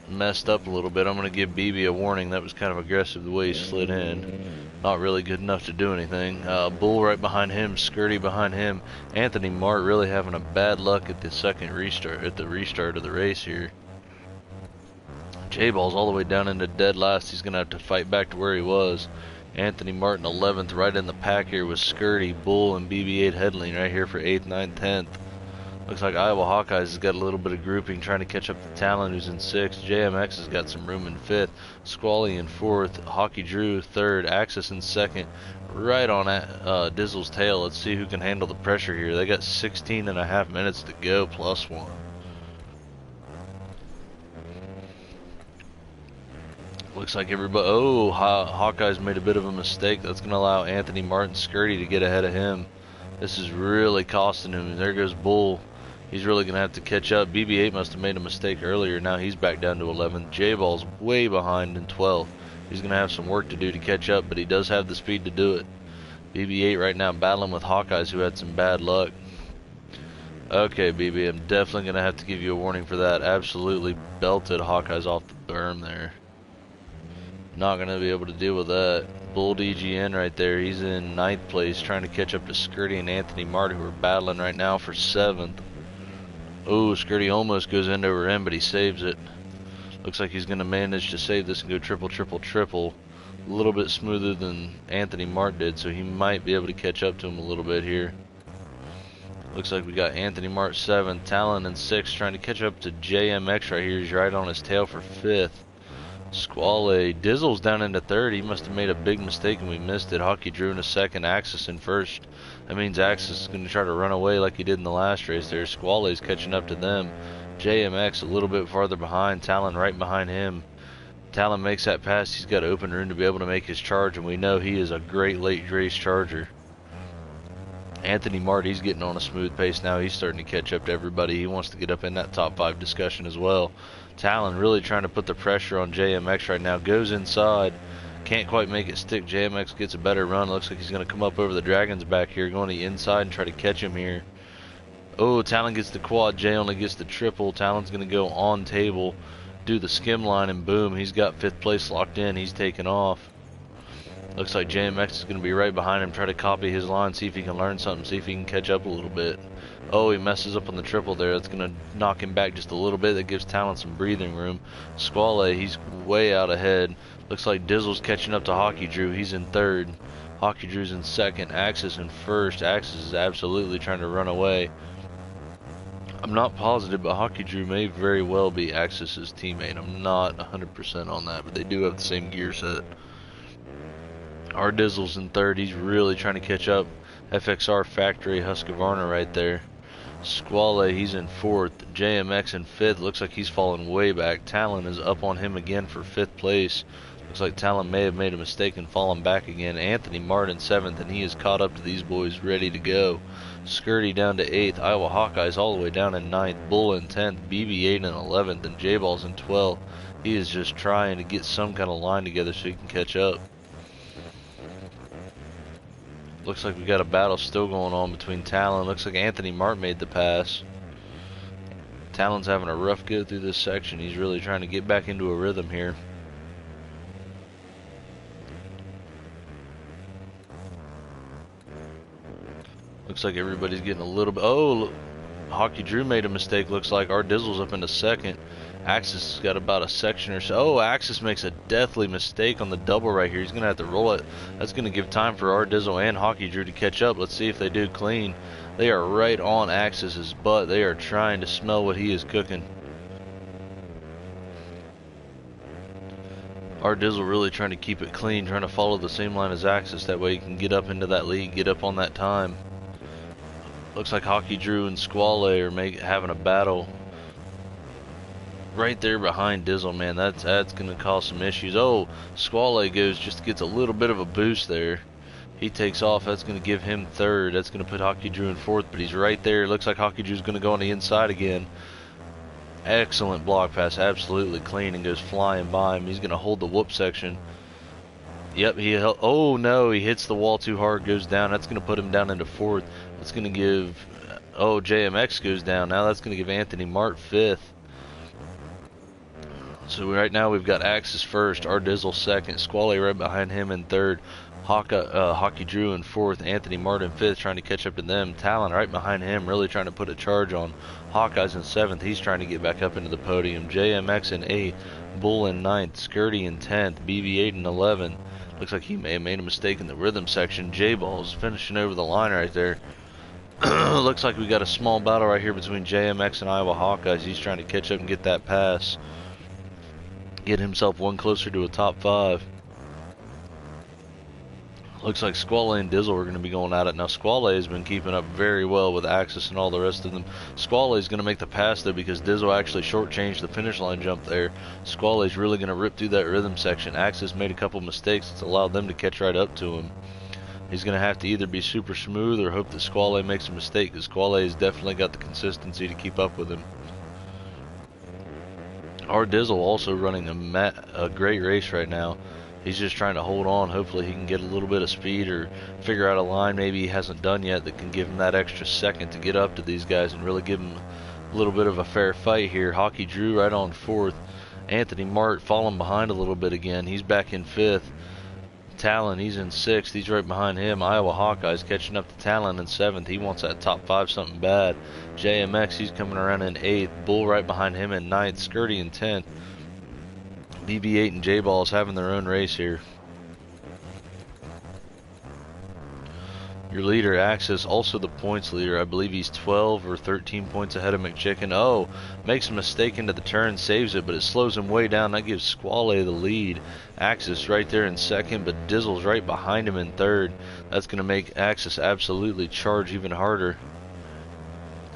messed up a little bit. I'm going to give BB a warning. That was kind of aggressive the way he slid in. Not really good enough to do anything. Bull right behind him, Skirty behind him. Anthony Mart really having a bad luck at the restart of the race here. J-Ball's all the way down into dead last. He's going to have to fight back to where he was. Anthony Martin 11th, right in the pack here with Skirty, Bull, and BB8 Headling right here for 8th, 9th, 10th. Looks like Iowa Hawkeyes has got a little bit of grouping trying to catch up to Talon, who's in 6th. JMX has got some room in 5th. Squale in 4th. Hockey Drew 3rd. Axis in 2nd. Right on Dizzle's tail. Let's see who can handle the pressure here. They got 16.5 minutes to go plus 1. Looks like everybody... Oh, Hawkeyes made a bit of a mistake. That's going to allow Anthony Martin Skirty to get ahead of him. This is really costing him. There goes Bull. He's really going to have to catch up. BB8 must have made a mistake earlier. Now he's back down to 11th. J-Ball's way behind in 12th. He's going to have some work to do to catch up, but he does have the speed to do it. BB8 right now battling with Hawkeyes who had some bad luck. Okay, BB, I'm definitely going to have to give you a warning for that. Absolutely belted Hawkeyes off the berm there. Not going to be able to deal with that. Bull DGN right there. He's in 9th place trying to catch up to Skirty and Anthony Martin, who are battling right now for 7th. Oh, Skirty almost goes end over end, but he saves it. Looks like he's going to manage to save this and go triple, triple, triple. A little bit smoother than Anthony Martin did, so he might be able to catch up to him a little bit here. Looks like we got Anthony Mart 7th, Talon in 6th, trying to catch up to JMX right here. He's right on his tail for 5th. Squale, Dizzle's down into 3rd. He must have made a big mistake and we missed it. Hockey Drew in a 2nd, Axis in 1st. That means Axis is going to try to run away like he did in the last race there. Squale's catching up to them. JMX a little bit farther behind, Talon right behind him. Talon makes that pass. He's got open room to be able to make his charge, and we know he is a great late race charger. Anthony Marty's getting on a smooth pace now. He's starting to catch up to everybody. He wants to get up in that top 5 discussion as well. Talon really trying to put the pressure on JMX right now. Goes inside. Can't quite make it stick. JMX gets a better run. Looks like he's going to come up over the Dragon's back here. Going to the inside and try to catch him here. Oh, Talon gets the quad. Jay only gets the triple. Talon's going to go on table, do the skim line, and boom, he's got 5th place locked in. He's taking off. Looks like JMX is going to be right behind him, try to copy his line, see if he can learn something, see if he can catch up a little bit. Oh, he messes up on the triple there. That's going to knock him back just a little bit. That gives Talon some breathing room. Squale, he's way out ahead. Looks like Dizzle's catching up to Hockey Drew. He's in 3rd. Hockey Drew's in 2nd. Axis in 1st. Axis is absolutely trying to run away. I'm not positive, but Hockey Drew may very well be Axis's teammate. I'm not 100% on that, but they do have the same gear set. Our Dizzle's in 3rd. He's really trying to catch up. FXR Factory Husqvarna right there. Squale, he's in 4th. JMX in 5th. Looks like he's fallen way back. Talon is up on him again for 5th place. Looks like Talon may have made a mistake and fallen back again. Anthony Martin 7th, and he is caught up to these boys, ready to go. Skirty down to 8th. Iowa Hawkeyes all the way down in 9th. Bull in 10th. BB8 in 11th. And J-Ball's in 12th. He is just trying to get some kind of line together so he can catch up. Looks like we got a battle still going on between Talon. Looks like Anthony Mart made the pass. Talon's having a rough go through this section. He's really trying to get back into a rhythm here. Looks like everybody's getting a little bit. Oh, Hockey Drew made a mistake. Looks like our Dizzle's up into 2nd. Axis has got about a section or so. Oh, Axis makes a deathly mistake on the double right here. He's going to have to roll it. That's going to give time for our Dizzle and Hockey Drew to catch up. Let's see if they do clean. They are right on Axis's butt. They are trying to smell what he is cooking. Our Dizzle really trying to keep it clean, trying to follow the same line as Axis. That way he can get up into that lead, get up on that time. Looks like Hockey Drew and Squale are having a battle right there behind Dizzle, man. That's going to cause some issues. Oh, Squale just gets a little bit of a boost there. He takes off. That's going to give him 3rd. That's going to put Hockey Drew in 4th, but he's right there. Looks like Hockey Drew's going to go on the inside again. Excellent block pass, absolutely clean, and goes flying by him. He's going to hold the whoop section. Yep, oh no, he hits the wall too hard, goes down. That's going to put him down into 4th. That's going to give, oh, JMX goes down. Now that's going to give Anthony Mart 5th. So right now we've got Axis 1st, our Dizzle 2nd, Squale right behind him in 3rd, Hockey Drew in 4th, Anthony Martin 5th, trying to catch up to them. Talon right behind him, really trying to put a charge on. Hawkeyes in 7th, he's trying to get back up into the podium. JMX in 8th, Bull in 9th, Skirty in 10th, BB8 in 11th. Looks like he may have made a mistake in the rhythm section. J-Ball's finishing over the line right there. Looks like we got a small battle right here between JMX and Iowa Hawkeyes. He's trying to catch up and get that pass. Get himself one closer to a top 5. Looks like Squale and Dizzle are going to be going at it. Now Squale has been keeping up very well with Axis and all the rest of them. Squale is going to make the pass though because Dizzle actually shortchanged the finish line jump there. Squale is really going to rip through that rhythm section. Axis made a couple mistakes that's allowed them to catch right up to him. He's going to have to either be super smooth or hope that Squale makes a mistake because Squale has definitely got the consistency to keep up with him. Our Dizzle also running a great race right now. He's just trying to hold on. Hopefully he can get a little bit of speed or figure out a line maybe he hasn't done yet that can give him that extra second to get up to these guys and really give him a little bit of a fair fight here. Hockey Drew right on 4th. Anthony Mart falling behind a little bit again. He's back in 5th. Talon, he's in 6th. He's right behind him. Iowa Hawkeyes catching up to Talon in 7th. He wants that top 5 something bad. JMX, he's coming around in 8th. Bull right behind him in 9th. Skirty in 10th. BB8 and J-Ball's having their own race here. Your leader, Axis, also the points leader. I believe he's 12 or 13 points ahead of McChicken. Oh, makes a mistake into the turn, saves it, but it slows him way down. That gives Squale the lead. Axis right there in second, but Dizzle's right behind him in third. That's going to make Axis absolutely charge even harder.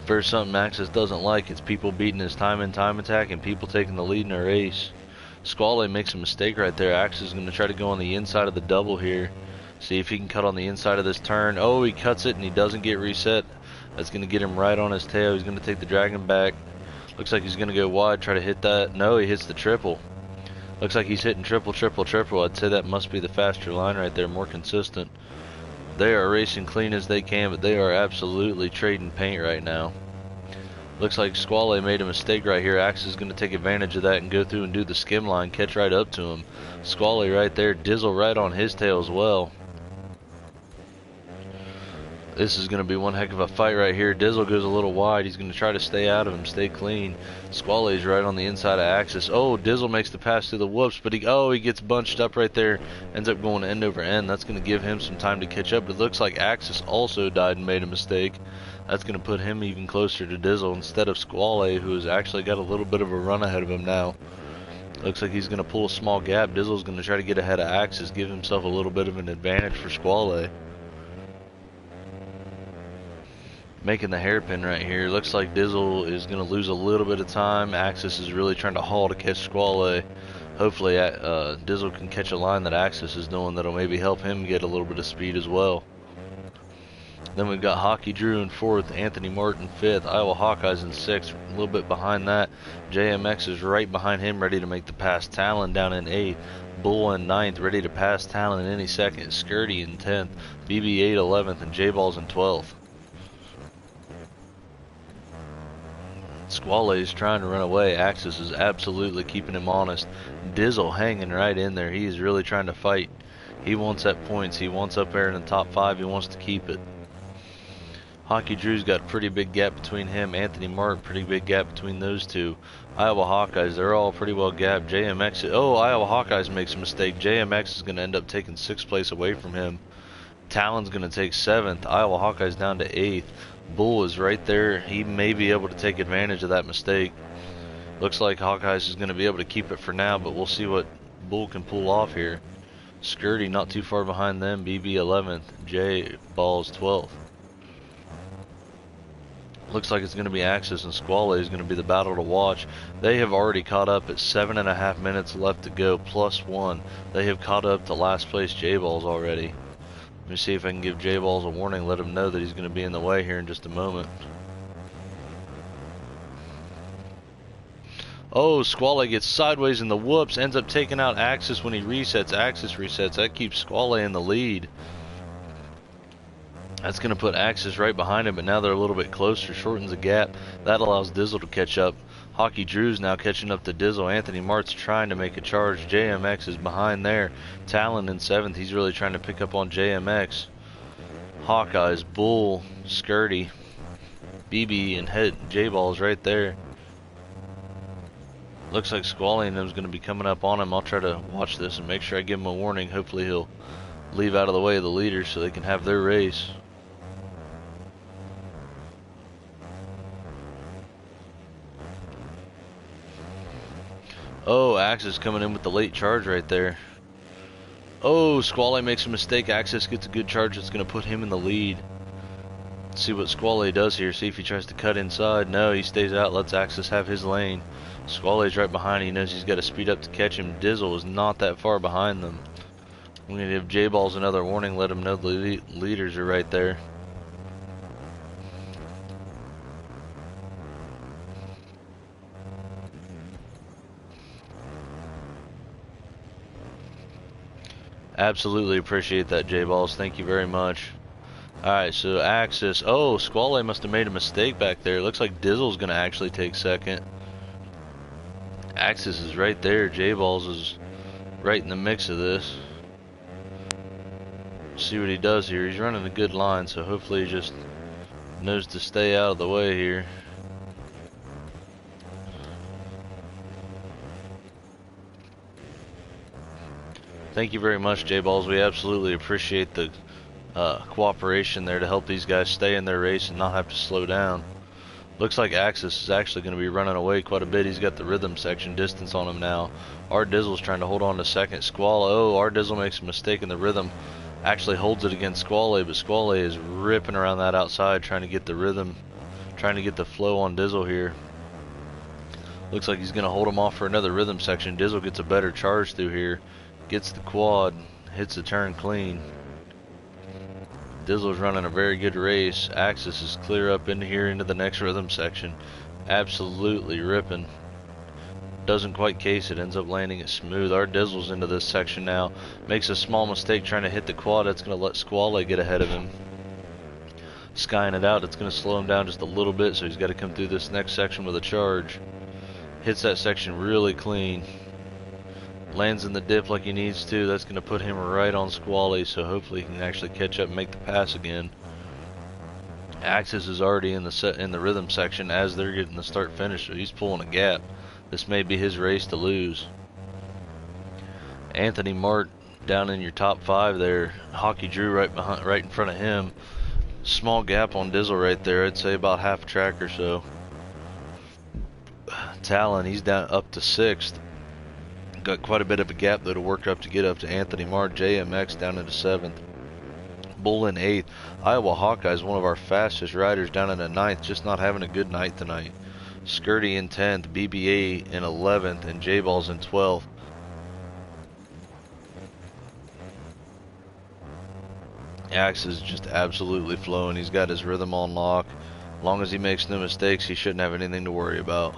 If there's something Axis doesn't like, it's people beating his time in time attack and people taking the lead in a race. Squale makes a mistake right there. Axis is going to try to go on the inside of the double here. See if he can cut on the inside of this turn. Oh, he cuts it and he doesn't get reset. That's going to get him right on his tail. He's going to take the dragon back. Looks like he's going to go wide, try to hit that. No, he hits the triple. Looks like he's hitting triple, triple, triple. I'd say that must be the faster line right there, more consistent. They are racing clean as they can, but they are absolutely trading paint right now. Looks like Squale made a mistake right here. Axis is going to take advantage of that and go through and do the skim line, catch right up to him. Squale right there, Dizzle right on his tail as well. This is going to be one heck of a fight right here. Dizzle goes a little wide. He's going to try to stay out of him, stay clean. Squale's right on the inside of Axis. Oh, Dizzle makes the pass through the whoops, but he gets bunched up right there. Ends up going end over end. That's going to give him some time to catch up. It looks like Axis also died and made a mistake. That's going to put him even closer to Dizzle instead of Squale, who has actually got a little bit of a run ahead of him now. Looks like he's going to pull a small gap. Dizzle's going to try to get ahead of Axis, give himself a little bit of an advantage for Squale. Making the hairpin right here. Looks like Dizzle is going to lose a little bit of time. Axis is really trying to haul to catch Squale. Hopefully Dizzle can catch a line that Axis is doing that'll maybe help him get a little bit of speed as well. Then we've got Hockey Drew in fourth, Anthony Martin fifth, Iowa Hawkeyes in sixth. A little bit behind that, JMX is right behind him, ready to make the pass. Talon down in eighth, Bull in ninth, ready to pass Talon in any second. Skirty in 10th, BB8 11th, and J-Balls in 12th. Squale is trying to run away. Axis is absolutely keeping him honest. Dizzle hanging right in there. He is really trying to fight. He wants that points. He wants up there in the top 5. He wants to keep it. Hockey Drew's got a pretty big gap between him. Anthony Martin, pretty big gap between those two. Iowa Hawkeyes, they're all pretty well gapped. JMX, oh, Iowa Hawkeyes makes a mistake. JMX is going to end up taking 6th place away from him. Talon's going to take 7th. Iowa Hawkeyes down to 8th. Bull is right there. He may be able to take advantage of that mistake. Looks like Hawkeyes is going to be able to keep it for now, but we'll see what Bull can pull off here. Skirty not too far behind them. BB 11th. J Balls 12th. Looks like it's going to be Axis and Squale is going to be the battle to watch. They have already caught up at 7.5 minutes left to go, +1. They have caught up to last place J-Balls already. Let me see if I can give J-Balls a warning, let him know that he's going to be in the way here in just a moment. Oh, Squale gets sideways in the whoops, ends up taking out Axis when he resets. Axis resets. That keeps Squale in the lead. That's going to put Axis right behind him, but now they're a little bit closer, shortens the gap. That allows Dizzle to catch up. Hockey Drew's now catching up to Dizzle. Anthony Mart's trying to make a charge. JMX is behind there. Talon in 7th. He's really trying to pick up on JMX. Hawkeyes, Bull, Skirty, BB, and Head. J-Ball's right there. Looks like Squale and them's going to be coming up on him. I'll try to watch this and make sure I give him a warning. Hopefully he'll leave out of the way of the leaders so they can have their race. Oh, Axis coming in with the late charge right there. Oh, Squale makes a mistake. Axis gets a good charge that's going to put him in the lead. Let's see what Squale does here. See if he tries to cut inside. No, he stays out, lets Axis have his lane. Squale's right behind. He knows he's got to speed up to catch him. Dizzle is not that far behind them. I'm going to give J-Balls another warning. Let him know the leaders are right there. Absolutely appreciate that, J-Balls. Thank you very much. Alright, so Axis. Oh, Squale must have made a mistake back there. Looks like Dizzle's going to actually take 2nd. Axis is right there. J-Balls is right in the mix of this. See what he does here. He's running a good line, so hopefully he just knows to stay out of the way here. Thank you very much, J-Balls. We absolutely appreciate the cooperation there to help these guys stay in their race and not have to slow down. Looks like Axis is actually going to be running away quite a bit. He's got the rhythm section distance on him now. Our Dizzle's trying to hold on to second. Squall, oh, our Dizzle makes a mistake in the rhythm. Actually holds it against Squall, but Squall is ripping around that outside trying to get the rhythm, trying to get the flow on Dizzle here. Looks like he's going to hold him off for another rhythm section. Dizzle gets a better charge through here. Gets the quad. Hits the turn clean. Dizzle's running a very good race. Axis is clear up into here into the next rhythm section. Absolutely ripping. Doesn't quite case it. Ends up landing it smooth. Our Dizzle's into this section now. Makes a small mistake trying to hit the quad. That's going to let Squall get ahead of him. Skying it out. It's going to slow him down just a little bit, so he's got to come through this next section with a charge. Hits that section really clean. Lands in the dip like he needs to. That's going to put him right on Squally, so hopefully he can actually catch up and make the pass again. Axis is already in the rhythm section as they're getting the start finish, so he's pulling a gap. This may be his race to lose. Anthony Mart down in your top 5 there. Hockey Drew right in front of him. Small gap on Dizzle right there. I'd say about half a track or so. Talon, he's down up to 6th. Got quite a bit of a gap though to work up to get up to Anthony Mart. JMX down into 7th. Bull in 8th. Iowa Hawkeyes, one of our fastest riders, down in 9th, just not having a good night tonight. Skirty in 10th, BBA in 11th, and J-Balls in 12th. Axe is just absolutely flowing. He's got his rhythm on lock. As long as he makes no mistakes, he shouldn't have anything to worry about.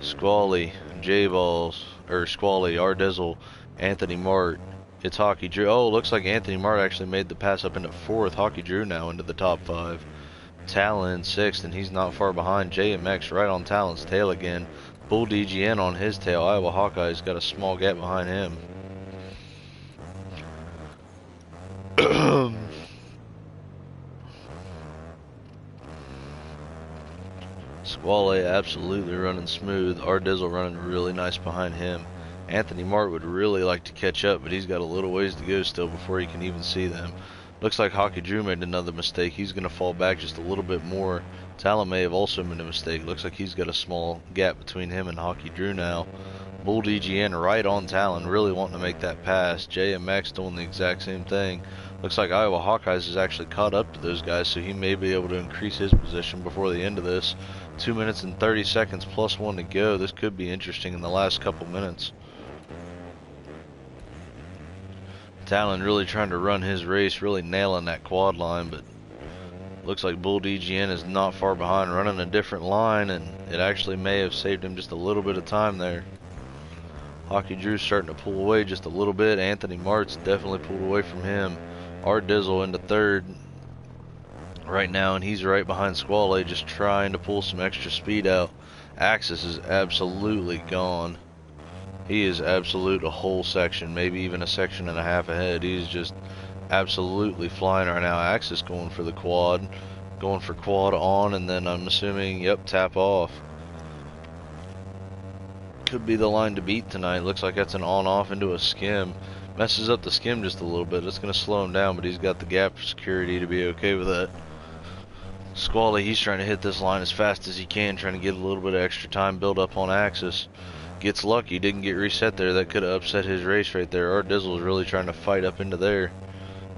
Squally, J-Balls, or Squally, R Dizzle, Anthony Mart. It's Hockey Drew. Oh, looks like Anthony Mart actually made the pass up into 4th. Hockey Drew now into the top 5. Talon in 6th, and he's not far behind. JMX right on Talon's tail again. Bull DGN on his tail. Iowa Hawkeye's got a small gap behind him. Squally absolutely running smooth. R Dizzle running really nice behind him. Anthony Mart would really like to catch up, but he's got a little ways to go still before he can even see them. Looks like Hockey Drew made another mistake. He's going to fall back just a little bit more. Talon may have also made a mistake. Looks like he's got a small gap between him and Hockey Drew now. Bull DGN right on Talon, really wanting to make that pass. JMX doing the exact same thing. Looks like Iowa Hawkeyes is actually caught up to those guys, so he may be able to increase his position before the end of this. 2 minutes and 30 seconds plus 1 to go. This could be interesting in the last couple minutes. Talon really trying to run his race, really nailing that quad line, but looks like Bull DGN is not far behind, running a different line, and it actually may have saved him just a little bit of time there. Hockey Drew's starting to pull away just a little bit. Anthony Mart's definitely pulled away from him. R Dizzle into 3rd right now, and he's right behind Squally, just trying to pull some extra speed out. Axis is absolutely gone. He is absolute a whole section, maybe even a section and a half ahead. He's just absolutely flying right now. Axis going for the quad, going for quad on, and then I'm assuming, yep, tap off. Could be the line to beat tonight. Looks like that's an on-off into a skim. Messes up the skim just a little bit. It's going to slow him down, but he's got the gap security to be okay with that. Squally, he's trying to hit this line as fast as he can, trying to get a little bit of extra time build up on Axis. Gets lucky, didn't get reset there. That could have upset his race right there. Our Dizzle is really trying to fight up into there.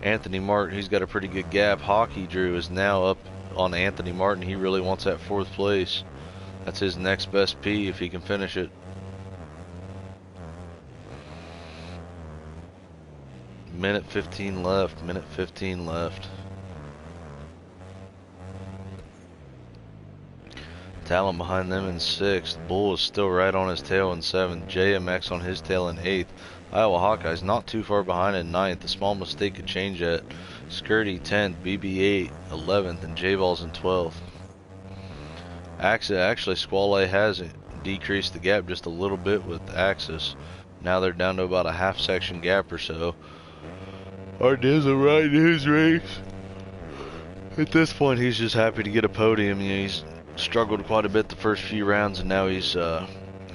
Anthony Martin, he's got a pretty good gap. Hockey Drew is now up on Anthony Martin. He really wants that 4th place. That's his next best P if he can finish it. Minute 15 left. Minute 15 left. Talon behind them in 6th. Bull is still right on his tail in 7th. JMX on his tail in 8th. Iowa Hawkeyes not too far behind in 9th. A small mistake could change that. Skirty 10th. BB8 11th. And J-Balls in 12th. Actually, Squall has decreased the gap just a little bit with Axis. Now they're down to about a half section gap or so. Our Dizzle right in his race. At this point, he's just happy to get a podium. You know, he's struggled quite a bit the first few rounds, and now he's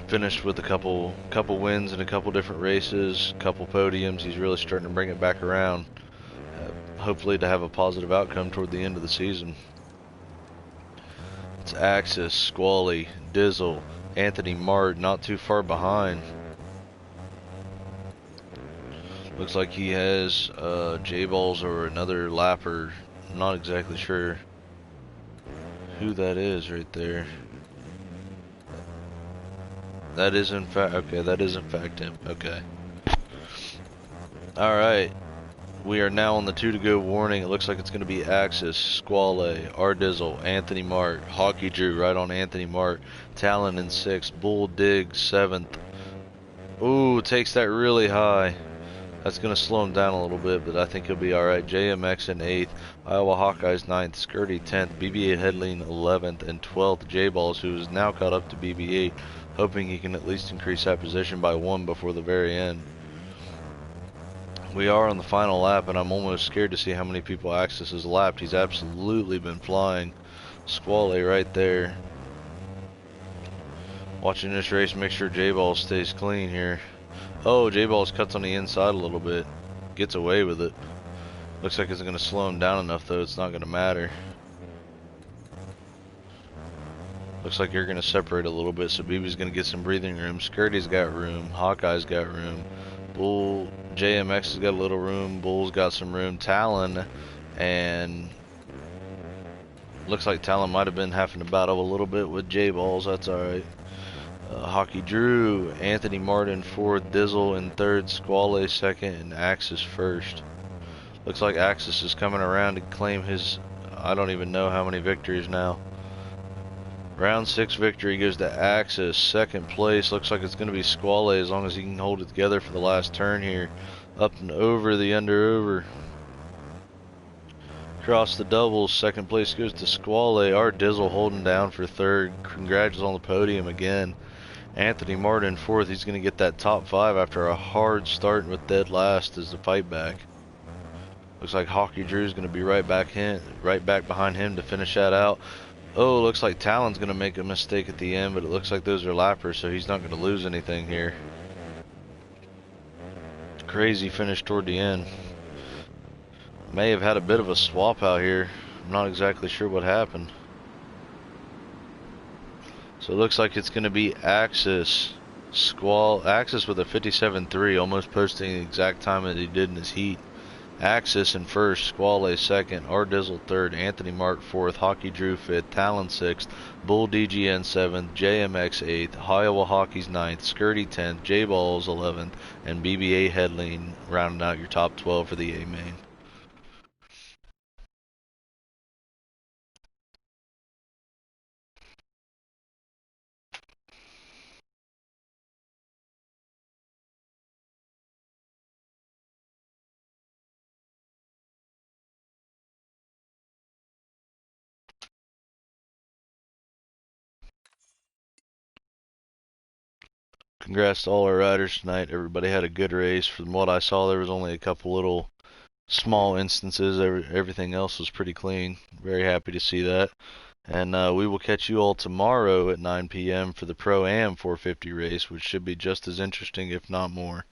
finished with a couple wins in a couple different races, couple podiums. He's really starting to bring it back around. hopefully to have a positive outcome toward the end of the season. It's Axis, Squally, Dizzle, Anthony Mart, not too far behind. Looks like he has J-Balls or another lapper. I'm not exactly sure who that is right there. That is in fact, okay, that is in fact him. Okay. Alright. We are now on the 2 to go warning. It looks like it's going to be Axis, Squale, Ardizzle, Anthony Mart, Hockey Drew right on Anthony Mart, Talon in 6th, Bull Dig 7th. Ooh, takes that really high. That's going to slow him down a little bit, but I think he'll be alright. JMX in 8th, Iowa Hawkeyes 9th, Skirty 10th, BB8 Headlean 11th, and 12th J-Balls, who is now caught up to BB8, hoping he can at least increase that position by 1 before the very end. We are on the final lap, and I'm almost scared to see how many people Axis has lapped. He's absolutely been flying. Squally right there. Watching this race, make sure J-Ball stays clean here. Oh, J-Ball's cuts on the inside a little bit. Gets away with it. Looks like it's going to slow him down enough, though. It's not going to matter. Looks like you're going to separate a little bit, so BB's going to get some breathing room. Skirty's got room. Hawkeye's got room. Bull, JMX has got a little room. Bull's got some room. Talon, and looks like Talon might have been having to battle a little bit with J-Balls. That's alright. Hockey Drew, Anthony Martin 4th, Dizzle in 3rd, Squale 2nd, and Axis 1st. Looks like Axis is coming around to claim his, I don't even know how many victories now. Round 6 victory goes to Axis. 2nd place looks like it's going to be Squale as long as he can hold it together for the last turn here. Up and over the over. Across the doubles, 2nd place goes to Squale. Our Dizzle holding down for 3rd. Congrats on the podium again. Anthony Martin 4th. He's going to get that top 5 after a hard start with dead last as the fight back. Looks like Hockey Drew's going to be right back behind him to finish that out. Oh, looks like Talon's going to make a mistake at the end, but it looks like those are lappers, so he's not going to lose anything here. Crazy finish toward the end. May have had a bit of a swap out here. I'm not exactly sure what happened. So it looks like it's going to be Axis. Axis with a 57.3, almost posting the exact time that he did in his heat. Axis in 1st, Squale 2nd, Ardizzle 3rd, Anthony Mart 4th, Hockey Drew 5th, Talon 6th, Bull DGN 7th, JMX 8th, Iowa Hockey's 9th, Skirty 10th, J-Balls 11th, and BB8 Headlean rounding out your top 12 for the A main. Congrats to all our riders tonight. Everybody had a good race. From what I saw, there was only a couple little small instances. Everything else was pretty clean. Very happy to see that. And we will catch you all tomorrow at 9 p.m. for the Pro-Am 450 race, which should be just as interesting, if not more.